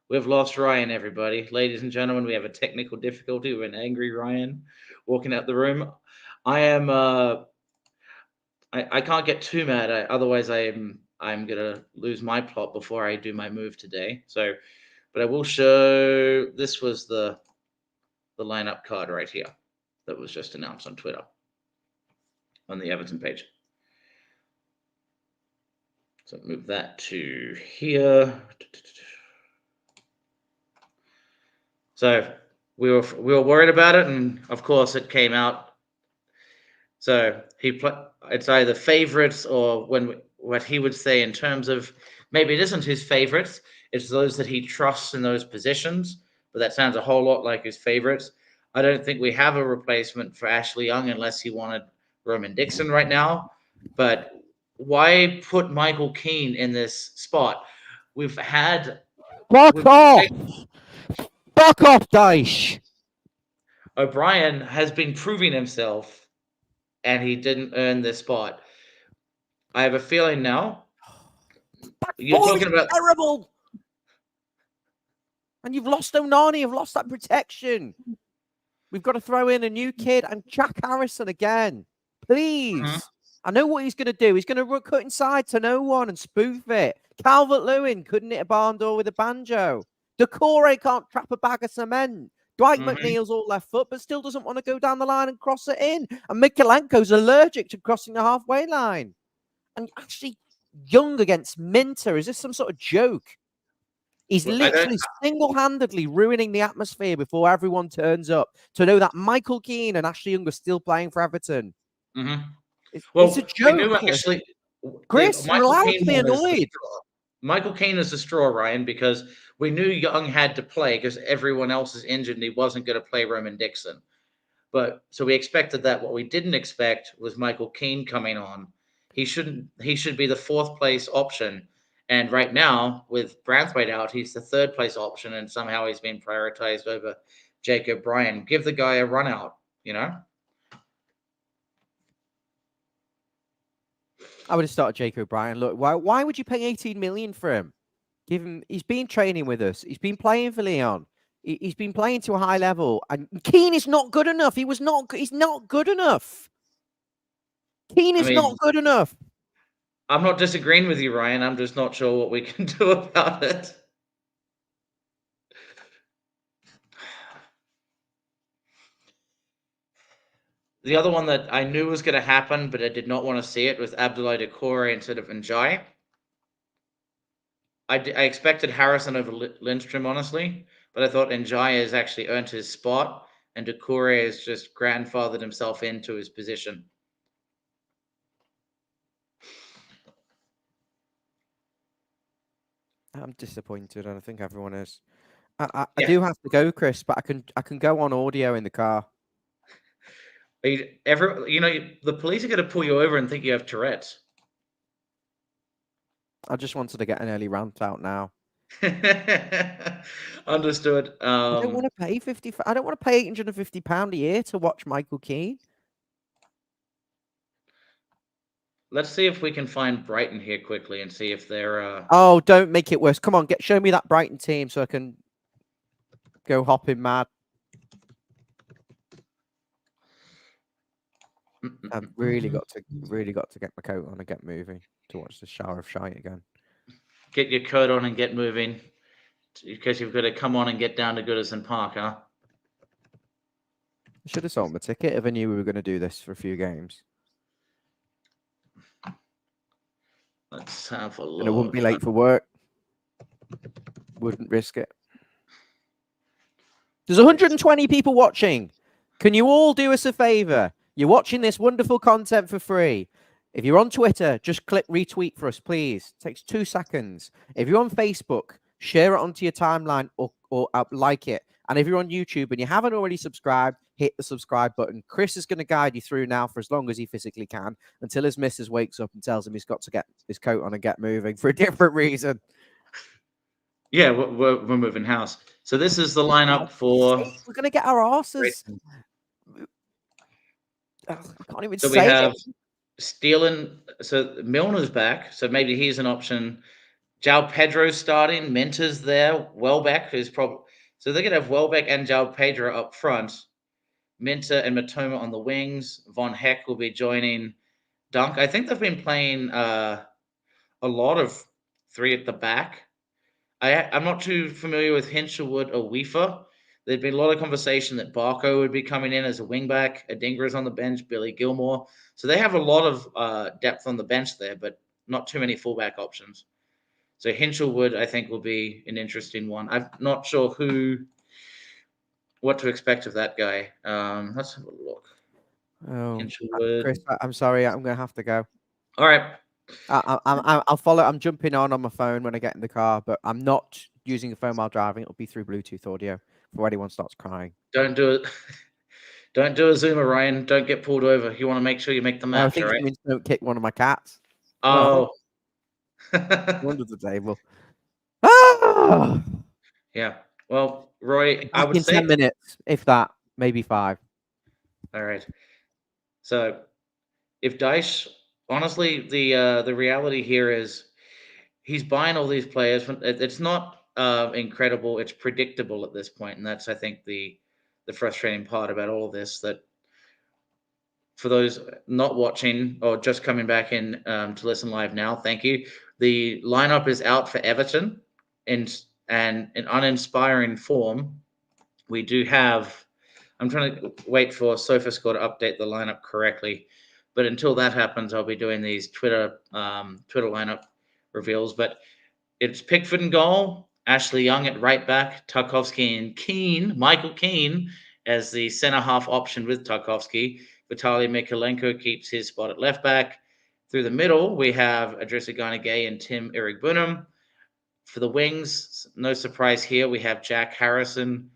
Speaker 1: we've lost Ryan, everybody. Ladies and gentlemen, we have a technical difficulty with an angry Ryan walking out the room. I am. I can't get too mad. Otherwise, I'm gonna lose my plot before I do my move today. So, but I will show. This was the lineup card right here that was just announced on Twitter on the Everton page. So move that to here. So we were worried about it, and of course it came out. So it's either favorites or what he would say in terms of maybe it isn't his favorites. It's those that he trusts in those positions. But that sounds a whole lot like his favorites. I don't think we have a replacement for Ashley Young unless he wanted Roman Dixon right now. But why put Michael Keane in this spot? We've had.
Speaker 2: Fuck off! Fuck off, Dyche!
Speaker 1: O'Brien has been proving himself, and he didn't earn this spot. I have a feeling now.
Speaker 2: You're talking about terrible. And you've lost Onani. You've lost that protection. We've got to throw in a new kid and Jack Harrison again. Please. Mm-hmm. I know what he's going to do. He's going to cut inside to no one and spoof it. Calvert-Lewin couldn't hit a barn door with a banjo. Decore can't trap a bag of cement. Dwight McNeil's all left foot, but still doesn't want to go down the line and cross it in. And Mikalenko's allergic to crossing the halfway line. And actually, Young against Minter. Is this some sort of joke? He's literally single-handedly ruining the atmosphere before everyone turns up to know that Michael Keane and Ashley Young are still playing for Everton.
Speaker 1: Mm-hmm.
Speaker 2: It's a joke. Chris, you're allowed to be annoyed.
Speaker 1: Michael Keane is the straw, Ryan, because we knew Young had to play because everyone else is injured and he wasn't going to play Roman Dixon. So we expected that. What we didn't expect was Michael Keane coming on. He should be the fourth place option. And right now, with Branthwaite out, he's the third place option, and somehow he's been prioritized over Jake O'Brien. Give the guy a run out,
Speaker 2: I would have started Jake O'Brien. Look, why would you pay 18 million for him? He's been training with us. He's been playing for Leon. He's been playing to a high level. And Keane is not good enough. He's not good enough. Keane is not good enough.
Speaker 1: I'm not disagreeing with you, Ryan. I'm just not sure what we can do about it. The other one that I knew was going to happen, but I did not want to see it, was Abdoulaye Doucouré instead of Njai. I expected Harrison over Lindstrom, honestly, but I thought Njai has actually earned his spot, and Doucouré has just grandfathered himself into his position.
Speaker 2: I'm disappointed, and I think everyone is. I do have to go, Chris, but I can go on audio in the car.
Speaker 1: The police are going to pull you over and think you have Tourette's.
Speaker 2: I just wanted to get an early rant out now.
Speaker 1: Understood.
Speaker 2: I don't want to pay I don't want to pay £850 a year to watch Michael Keane.
Speaker 1: Let's see if we can find Brighton here quickly and see if they're.
Speaker 2: Oh, don't make it worse. Come on, show me that Brighton team so I can go hopping mad. I've really got to get my coat on and get moving to watch the shower of shite again.
Speaker 1: Get your coat on and get moving, because you've got to come on and get down to Goodison Park, huh?
Speaker 2: I should have sold my ticket if I knew we were going to do this for a few games.
Speaker 1: Let's have a look.
Speaker 2: And I wouldn't be late for work. Wouldn't risk it. There's 120 people watching. Can you all do us a favor? You're watching this wonderful content for free. If you're on Twitter, just click retweet for us, please. It takes 2 seconds. If you're on Facebook, share it onto your timeline or like it. And if you're on YouTube and you haven't already subscribed, hit the subscribe button. Chris is going to guide you through now for as long as he physically can, until his missus wakes up and tells him he's got to get his coat on and get moving for a different reason.
Speaker 1: Yeah, we're moving house. So this is the lineup for.
Speaker 2: We're going to get our asses. I can't even say.
Speaker 1: So we have Steelen. So Milner's back. So maybe he's an option. João Pedro's starting. Mentor's there. Welbeck is probably. So they're going to have Welbeck and João Pedro up front. Minter and Matoma on the wings. Von Heck will be joining Dunk. I think they've been playing a lot of three at the back. I'm not too familiar with Hinshelwood or Weaver. There'd been a lot of conversation that Barco would be coming in as a wingback. Adingra's on the bench, Billy Gilmore. So they have a lot of depth on the bench there, but not too many fullback options. So Hinshelwood, I think, will be an interesting one. I'm not sure what to expect of that guy. Let's have a look.
Speaker 2: Oh, Chris, I'm sorry. I'm going to have to go.
Speaker 1: All right.
Speaker 2: I'll follow. I'm jumping on my phone when I get in the car, but I'm not using a phone while driving. It'll be through Bluetooth audio before anyone starts crying.
Speaker 1: Don't do it. Don't do a Zoomer, Ryan. Don't get pulled over. You want to make sure you make the match,
Speaker 2: I think it means don't kick one of my cats.
Speaker 1: Oh.
Speaker 2: Under the table. Ah!
Speaker 1: Yeah. Well, Roy,
Speaker 2: I would say 10 minutes, if that, maybe 5.
Speaker 1: All right. So, if Dyche, honestly, the reality here is he's buying all these players. It's not incredible. It's predictable at this point, and that's, I think, the frustrating part about all of this. That for those not watching or just coming back in to listen live now, thank you. The lineup is out for Everton, and in uninspiring form, we do have. I'm trying to wait for SofaScore to update the lineup correctly, but until that happens, I'll be doing these Twitter lineup reveals. But it's Pickford in goal, Ashley Young at right back, Tarkowski and Michael Keane as the centre half option with Tarkowski. Vitaly Mikalenko keeps his spot at left back. Through the middle, we have Idrissa Gana Gueye and Tim Irigbunam. For the wings, no surprise here, we have Jack Harrison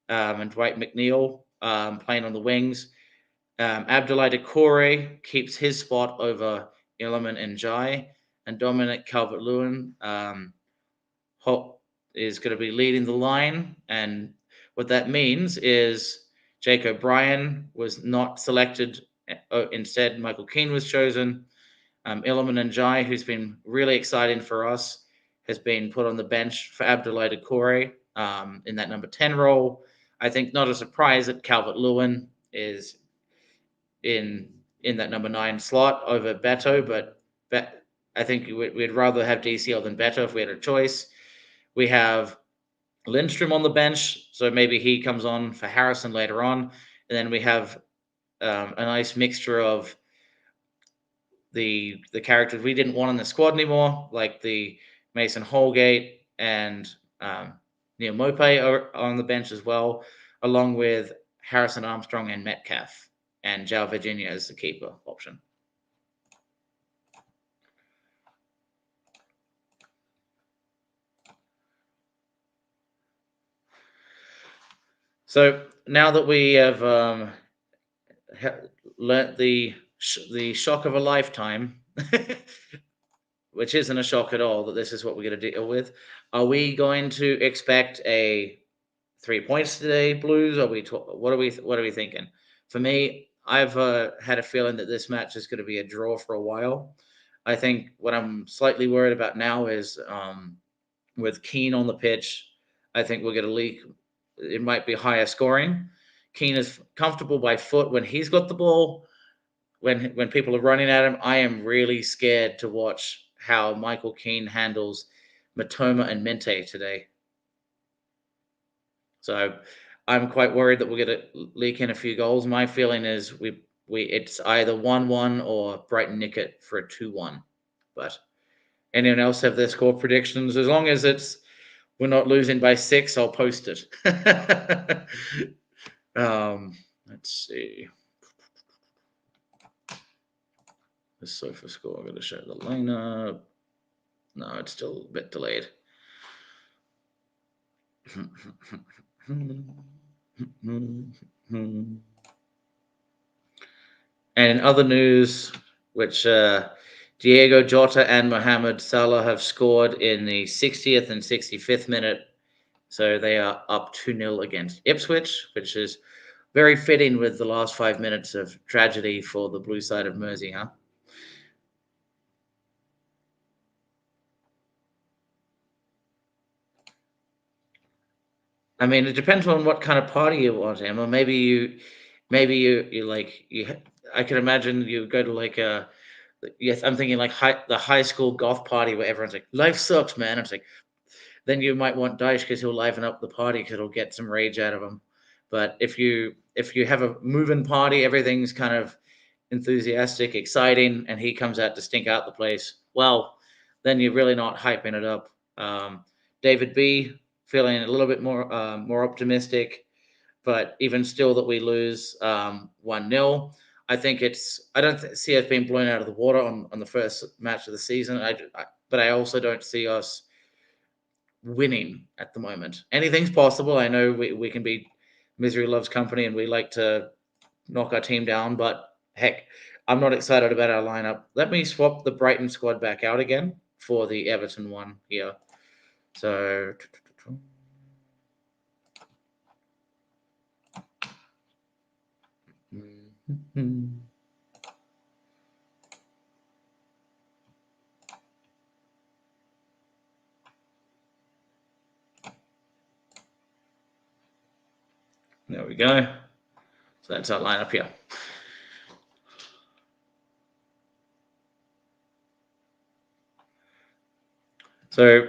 Speaker 1: and Dwight McNeil playing on the wings. Abdoulaye Doucouré keeps his spot over Iliman Ndiaye, and Dominic Calvert-Lewin is going to be leading the line. And what that means is Jake O'Brien was not selected. Instead, Michael Keane was chosen. Iliman Ndiaye, who's been really exciting for us, has been put on the bench for Abdoulaye Doucouré in that number 10 role. I think not a surprise that Calvert-Lewin is in that number 9 slot over Beto, but I think we'd rather have DCL than Better if we had a choice. We have Lindstrom on the bench, so maybe he comes on for Harrison later on, and then we have a nice mixture of the characters we didn't want in the squad anymore, like the Mason Holgate and Neil Mope are on the bench as well, along with Harrison Armstrong and Metcalf, and João Virginia as the keeper option. So now that we have learnt the shock of a lifetime, which isn't a shock at all, that this is what we're going to deal with, are we going to expect a 3 points today, Blues? What are we thinking? For me, I've had a feeling that this match is going to be a draw for a while. I think what I'm slightly worried about now is with Keane on the pitch, I think we're going to leak. It might be higher scoring. Keane is comfortable by foot when he's got the ball. When people are running at him, I am really scared to watch how Michael Keane handles Matoma and Mente today. So I'm quite worried that we're going to leak in a few goals. My feeling is it's either 1-1 or Brighton nick it for a 2-1. But anyone else have their score predictions? As long as we're not losing by 6, I'll post it. Let's see. The sofa score. I'm going to show the lineup. No, it's still a bit delayed. And in other news, which Diego Jota and Mohamed Salah have scored in the 60th and 65th minute. So they are up 2-0 against Ipswich, which is very fitting with the last 5 minutes of tragedy for the blue side of Mersey, huh? I mean, it depends on what kind of party you want, Emma. Maybe you like you. I can imagine you go to like a. Yes, I'm thinking like the high school golf party where everyone's like, "Life sucks, man." It's like, then you might want Daesh because he'll liven up the party because it'll get some rage out of him. But if you have a moving party, everything's kind of enthusiastic, exciting, and he comes out to stink out the place. Well, then you're really not hyping it up. David B feeling a little bit more optimistic, but even still that we lose 1-0. I think I don't see us being blown out of the water on the first match of the season. But I also don't see us winning at the moment. Anything's possible. I know we can be misery loves company and we like to knock our team down, but heck, I'm not excited about our lineup. Let me swap the Brighton squad back out again for the Everton one here. So there we go. So that's our lineup here. So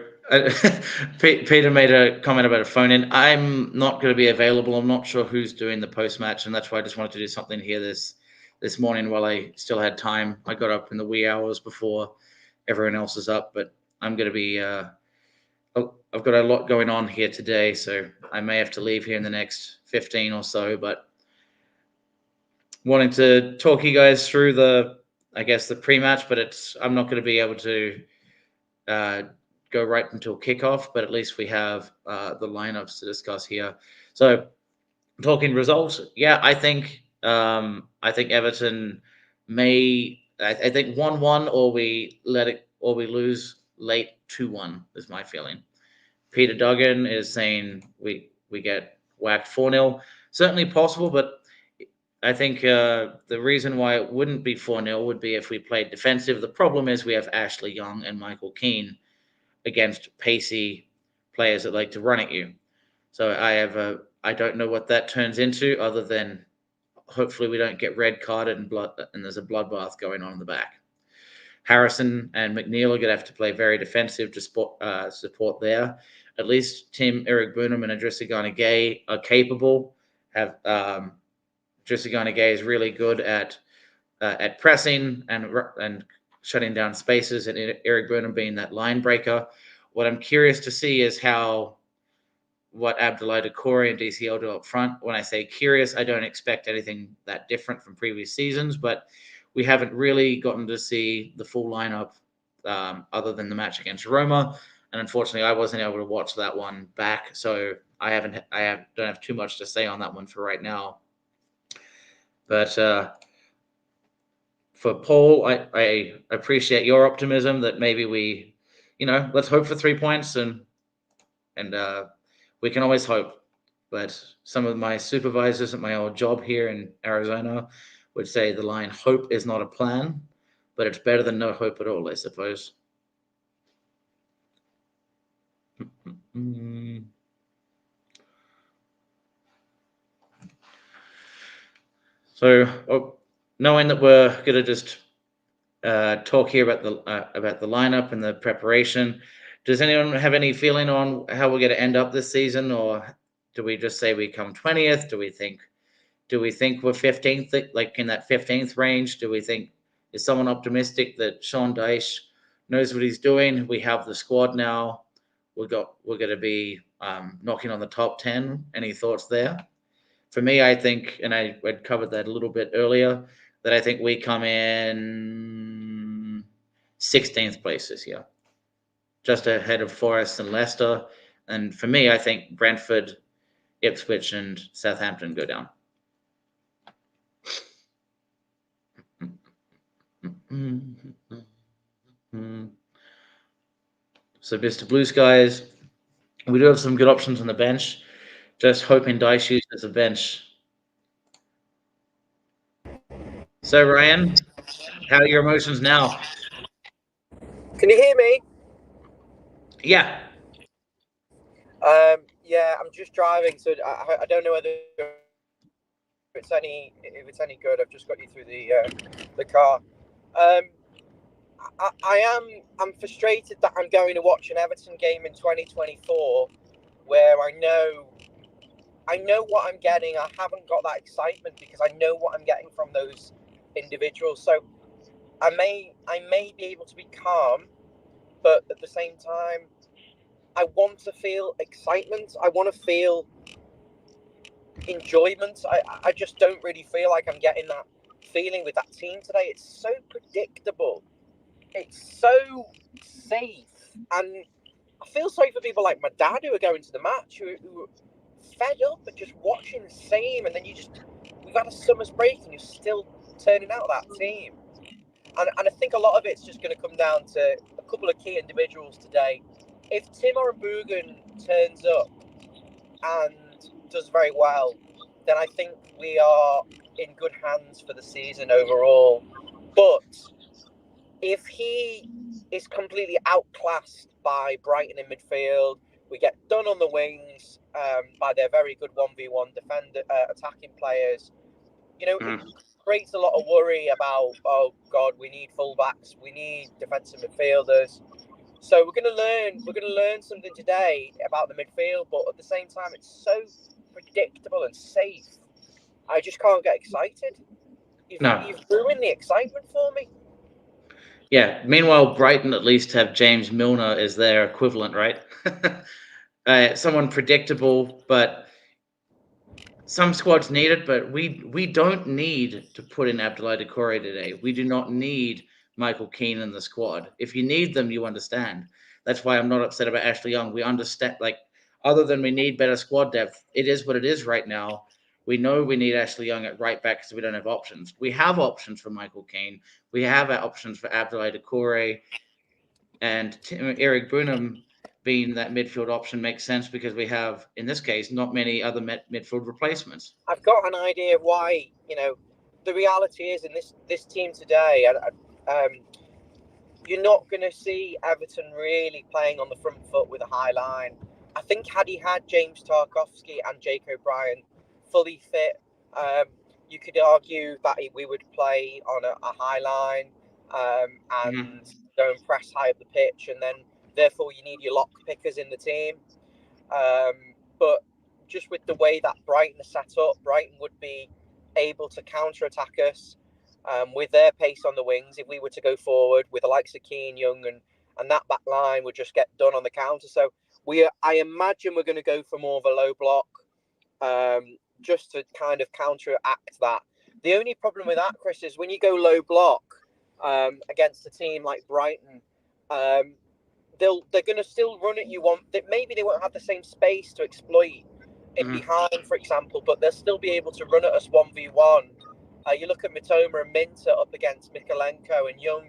Speaker 1: Peter made a comment about a phone in. I'm not going to be available. I'm not sure who's doing the post match, and that's why I just wanted to do something here this morning while I still had time. I got up in the wee hours before everyone else is up, but I'm going to be. I've got a lot going on here today, so I may have to leave here in the next 15 or so. But wanting to talk you guys through the pre-match, but I'm not going to be able to go right until kickoff, but at least we have the lineups to discuss here. So, talking results, yeah, I think Everton may. I think 1-1, or we lose late 2-1 is my feeling. Peter Duggan is saying we get whacked 4-0. Certainly possible, but I think the reason why it wouldn't be 4-0 would be if we played defensive. The problem is we have Ashley Young and Michael Keane against pacey players that like to run at you. So I don't know what that turns into, other than hopefully we don't get red carded and there's a bloodbath going on in the back. Harrison and McNeil are going to have to play very defensive to support there. At least Tim, Eric Burnham, and Idrissa Gana Gueye are capable. Idrissa Gana Gueye is really good at pressing and shutting down spaces, and Eric Burnham being that line breaker. What I'm curious to see is what Abdoulaye Doucouré and DCL do up front. When I say curious, I don't expect anything that different from previous seasons, but we haven't really gotten to see the full lineup other than the match against Roma. And unfortunately, I wasn't able to watch that one back, so don't have too much to say on that one for right now. But for Paul, I appreciate your optimism that maybe let's hope for 3 points and we can always hope. But some of my supervisors at my old job here in Arizona would say the line "hope is not a plan," but it's better than no hope at all, I suppose. So, knowing that we're going to just talk here about the lineup and the preparation, does anyone have any feeling on how we're going to end up this season, or do we just say we come 20th? Do we think we're 15th, like in that 15th range? Is someone optimistic that Sean Dyche knows what he's doing? We have the squad now. We're going to be knocking on the top 10. Any thoughts there? For me, I think, and I'd covered that a little bit earlier, that I think we come in 16th place this year, just ahead of Forest and Leicester. And for me, I think Brentford, Ipswich, and Southampton go down. So, Mr. Blue Skies, we do have some good options on the bench. Just hoping Dyche uses the bench. So, Ryan, how are your emotions now?
Speaker 3: Can you hear me?
Speaker 1: Yeah.
Speaker 3: Yeah, I'm just driving, so I don't know whether it's any good. I've just got you through the car. I'm frustrated that I'm going to watch an Everton game in 2024 where I know what I'm getting. I haven't got that excitement because I know what I'm getting from those individuals. So I may be able to be calm, but at the same time, I want to feel excitement. I want to feel enjoyment. I just don't really feel like I'm getting that feeling with that team today. It's so predictable. It's so safe. And I feel sorry for people like my dad who are going to the match, who are fed up and just watching the same. And then we've had a summer's break and you're still turning out that team. And I think a lot of it's just going to come down to a couple of key individuals today. If Tim Orenbugen turns up and does very well, then I think we are in good hands for the season overall. But if he is completely outclassed by Brighton in midfield, we get done on the wings by their very good 1v1 defender attacking players, it creates a lot of worry about, oh God, we need fullbacks, we need defensive midfielders. So we're going to learn something today about the midfield, but at the same time, it's so predictable and safe. I just can't get excited. You've ruined the excitement for me.
Speaker 1: Yeah. Meanwhile, Brighton at least have James Milner as their equivalent, right? Someone predictable, but some squads need it. But we don't need to put in Abdoulaye Doucouré today. We do not need Michael Keane in the squad. If you need them, you understand. That's why I'm not upset about Ashley Young. We understand, other than we need better squad depth, it is what it is right now. We know we need Ashley Young at right back because we don't have options. We have options for Michael Keane. We have options for Abdoulaye Doucouré, and Eric Burnham being that midfield option makes sense because we have, in this case, not many other midfield replacements.
Speaker 3: I've got an idea of why. The reality is in this team today, you're not going to see Everton really playing on the front foot with a high line. I think had he had James Tarkowski and Jake O'Brien fully fit, you could argue that we would play on a high line. and go and press high up the pitch, and then therefore you need your lock pickers in the team. But just with the way that Brighton are set up, Brighton would be able to counter-attack us with their pace on the wings if we were to go forward with the likes of Keane, Young, and that back line would just get done on the counter. So I imagine we're going to go for more of a low block just to kind of counteract that. The only problem with that, Chris, is when you go low block against a team like Brighton, they're going to still run at you. Maybe they won't have the same space to exploit in behind, for example, but they'll still be able to run at us 1v1. You look at Mitoma and Minter up against Mikalenko and Young.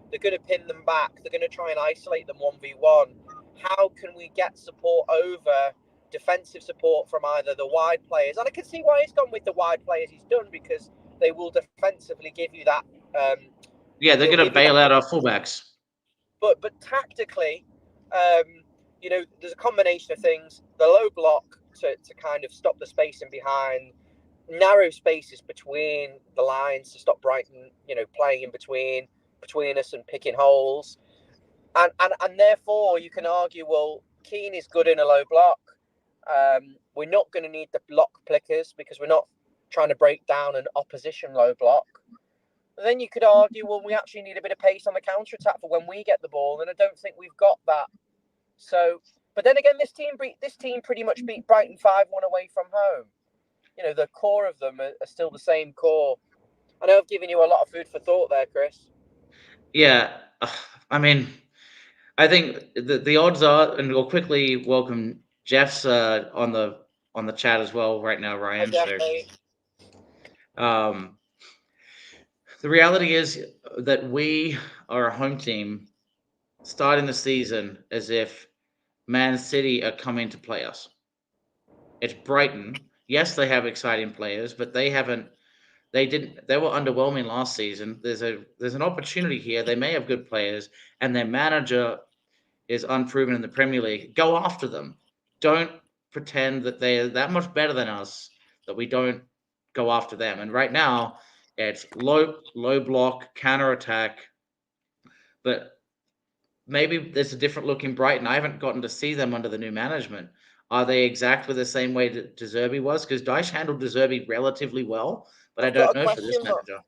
Speaker 3: They're going to pin them back. They're going to try and isolate them 1v1. How can we get support over defensive support from either the wide players? And I can see why he's gone with the wide players he's done, because they will defensively give you that.
Speaker 1: They're going to bail out our fullbacks.
Speaker 3: But tactically, there's a combination of things. The low block to kind of stop the spacing behind, narrow spaces between the lines to stop Brighton, playing in between us and picking holes. And therefore you can argue, well, Keane is good in a low block. We're not going to need the block plickers because we're not trying to break down an opposition low block. And then you could argue, well, we actually need a bit of pace on the counter-attack for when we get the ball, and I don't think we've got that. So, but then again, this team pretty much beat Brighton 5-1 away from home. The core of them are still the same core. I know I've given you a lot of food for thought there, Chris.
Speaker 1: Yeah, I mean, I think the odds are, and we'll quickly welcome Jeff's on the chat as well right now, Ryan.
Speaker 3: Hi, Jeff,
Speaker 1: the reality is that we are a home team starting the season as if Man City are coming to play us. It's Brighton. Yes, they have exciting players, but they were underwhelming last season. There's an opportunity here. They may have good players, and their manager is unproven in the Premier League. Go after them. Don't pretend that they are that much better than us that we don't go after them. And right now, it's low block, counter attack. But maybe there's a different look in Brighton. I haven't gotten to see them under the new management. Are they exactly the same way that De Zerbi was? Because Dyche handled De Zerbi relatively well, but I don't know for this manager.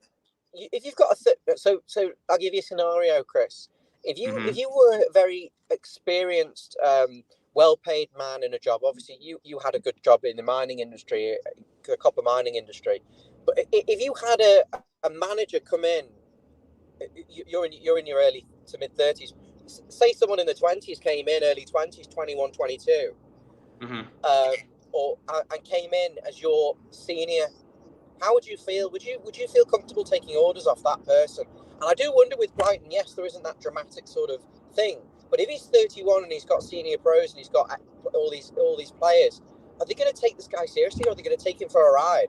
Speaker 3: If you've got so I'll give you a scenario, Chris. If you were a very experienced, well-paid man in a job, obviously you had a good job in the mining industry, the copper mining industry. But if you had a manager come in, you're in your early to mid 30s. Say someone in the 20s came in, early 20s, 21, 22, and came in as your senior. How would you feel? Would you feel comfortable taking orders off that person? And I do wonder with Brighton, yes, there isn't that dramatic sort of thing. But if he's 31 and he's got senior pros and he's got all these players, are they going to take this guy seriously, or are they going to take him for a ride?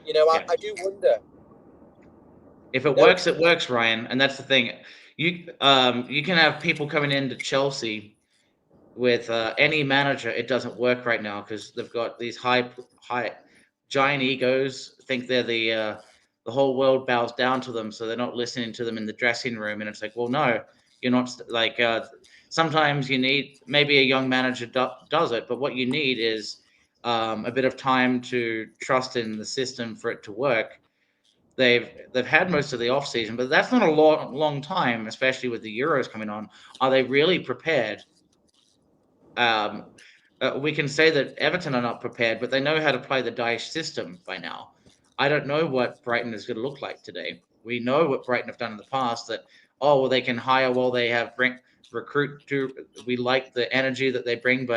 Speaker 3: I do wonder.
Speaker 1: If it works, it works, Ryan. And that's the thing. You can have people coming into Chelsea with any manager. It doesn't work right now because they've got these high giant egos, think they're the whole world bows down to them, so they're not listening to them in the dressing room. And it's like, well, no, you're not. Like sometimes you need, maybe a young manager does it, but what you need is a bit of time to trust in the system for it to work. They've had most of the off season, but that's not a long time, especially with the Euros coming on. Are they really prepared? We can say that Everton are not prepared, but they know how to play the Dyche system by now. I don't know what Brighton is going to look like today. We know what Brighton have done in the past, that, they can hire while they have recruit to. We like the energy that they bring,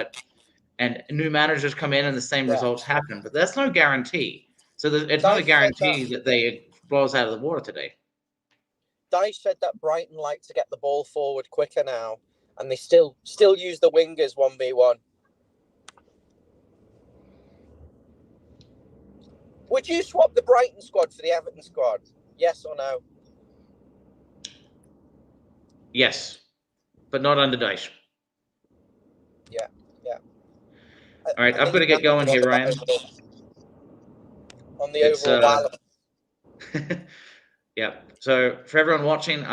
Speaker 1: and new managers come in and the same results happen. But that's no guarantee. So it's not a guarantee that they blow us out of the water today.
Speaker 3: Dyche said that Brighton like to get the ball forward quicker now, and they still use the wingers 1v1. Would you swap the Brighton squad for the Everton squad? Yes or no?
Speaker 1: Yes, but not under Dyche.
Speaker 3: Yeah.
Speaker 1: All right, I've got to get going here, Ryan.
Speaker 3: On the overall balance.
Speaker 1: Yeah. So for everyone watching,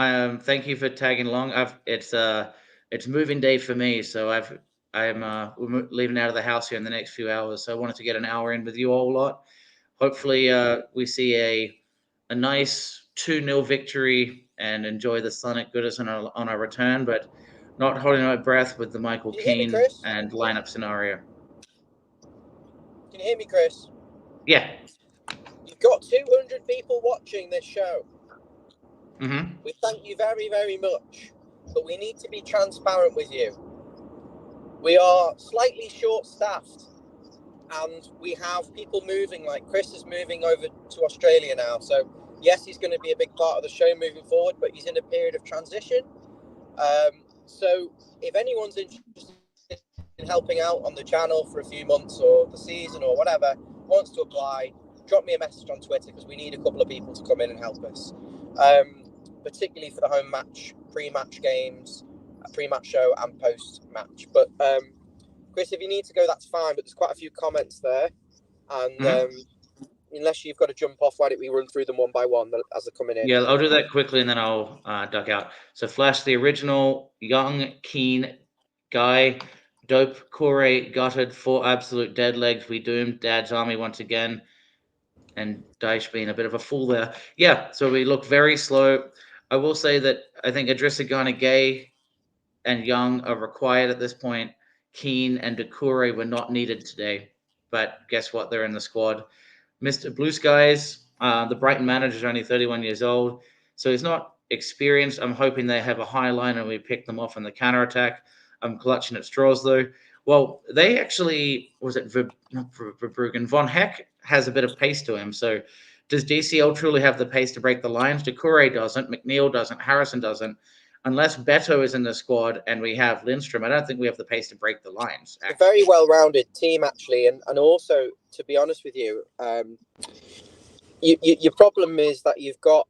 Speaker 1: thank you for tagging along. It's moving day for me, so we're leaving out of the house here in the next few hours. So I wanted to get an hour in with you all lot. Hopefully, we see a nice 2-0 victory and enjoy the sun at Goodison on our return, but not holding my breath with the Michael
Speaker 3: Can you hear me,
Speaker 1: Keane
Speaker 3: Chris?
Speaker 1: and lineup scenario.
Speaker 3: Can you hear me, Chris?
Speaker 1: Yeah.
Speaker 3: You've got 200 people watching this show.
Speaker 1: Mm-hmm.
Speaker 3: We thank you very, very much, but we need to be transparent with you. We are slightly short-staffed, and we have people moving, like Chris is moving over to Australia now. So, yes, he's going to be a big part of the show moving forward, but he's in a period of transition. So, if anyone's interested in helping out on the channel for a few months or the season or whatever, wants to apply, drop me a message on Twitter, because we need a couple of people to come in and help us. Particularly for the home match, pre-match games, pre-match show and post-match. But Chris, if you need to go, that's fine. But there's quite a few comments there, and unless you've got to jump off, why don't we run through them one by one as they're coming in?
Speaker 1: Yeah, I'll do that quickly and then I'll duck out. So Flash, the original young, keen guy, dope, Corey gutted, 4 absolute dead legs. We doomed Dad's army once again. And Daesh being a bit of a fool there. Yeah, so we look very slow. I will say that I think Adrissa Gay and Young are required at this point. Keane and Decore were not needed today. But guess what? They're in the squad. Mr. Blue Skies, the Brighton manager is only 31 years old, so he's not experienced. I'm hoping they have a high line and we pick them off in the counter attack. I'm clutching at straws though. Well, they actually Verbruggen. Von Heck has a bit of pace to him. So does DCL truly have the pace to break the lines? Decore doesn't. McNeil doesn't. Harrison doesn't. Unless Beto is in the squad and we have Lindstrom, I don't think we have the pace to break the lines.
Speaker 3: A very well-rounded team, actually, and also, to be honest with you, your problem is that you've got,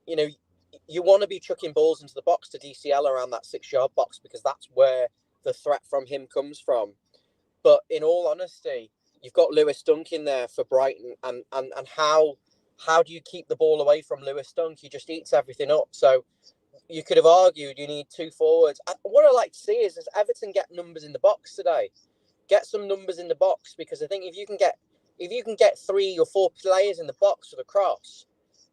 Speaker 3: you want to be chucking balls into the box to DCL around that 6-yard box, because that's where the threat from him comes from. But in all honesty, you've got Lewis Dunk in there for Brighton, and how do you keep the ball away from Lewis Dunk? He just eats everything up. So you could have argued you need 2 forwards. What I like to see is Everton get numbers in the box today. Get some numbers in the box, because I think if you can get 3 or 4 players in the box for the cross,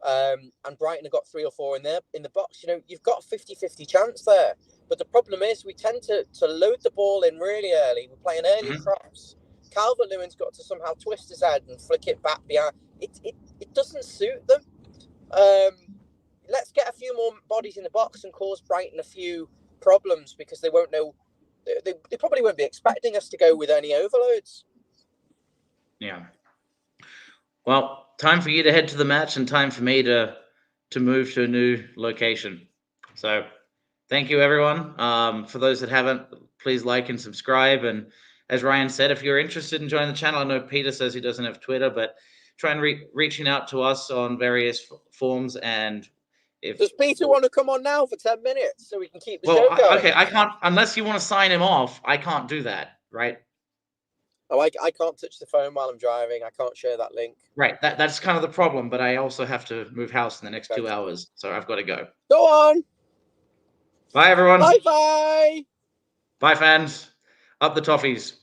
Speaker 3: and Brighton have got 3 or 4 in the box, you've got a 50-50 chance there. But the problem is we tend to load the ball in really early. We play an early cross. Calvert-Lewin's got to somehow twist his head and flick it back behind. It doesn't suit them. Let's get a few more bodies in the box and cause Brighton a few problems, because they won't know. They probably won't be expecting us to go with any overloads.
Speaker 1: Yeah. Well, time for you to head to the match and time for me to move to a new location. So thank you, everyone. For those that haven't, please like and subscribe. And as Ryan said, if you're interested in joining the channel, I know Peter says he doesn't have Twitter, but try and reaching out to us on various forms. And
Speaker 3: does Peter want to come on now for 10 minutes so we can keep the show going?
Speaker 1: Okay, I can't, unless you want to sign him off, I can't do that, right?
Speaker 3: Oh, I can't touch the phone while I'm driving. I can't share that link.
Speaker 1: Right, that's kind of the problem, but I also have to move house in the next 2 hours, so I've got to go.
Speaker 3: Go on.
Speaker 1: Bye, everyone.
Speaker 3: Bye-bye.
Speaker 1: Bye, fans. Up the toffees.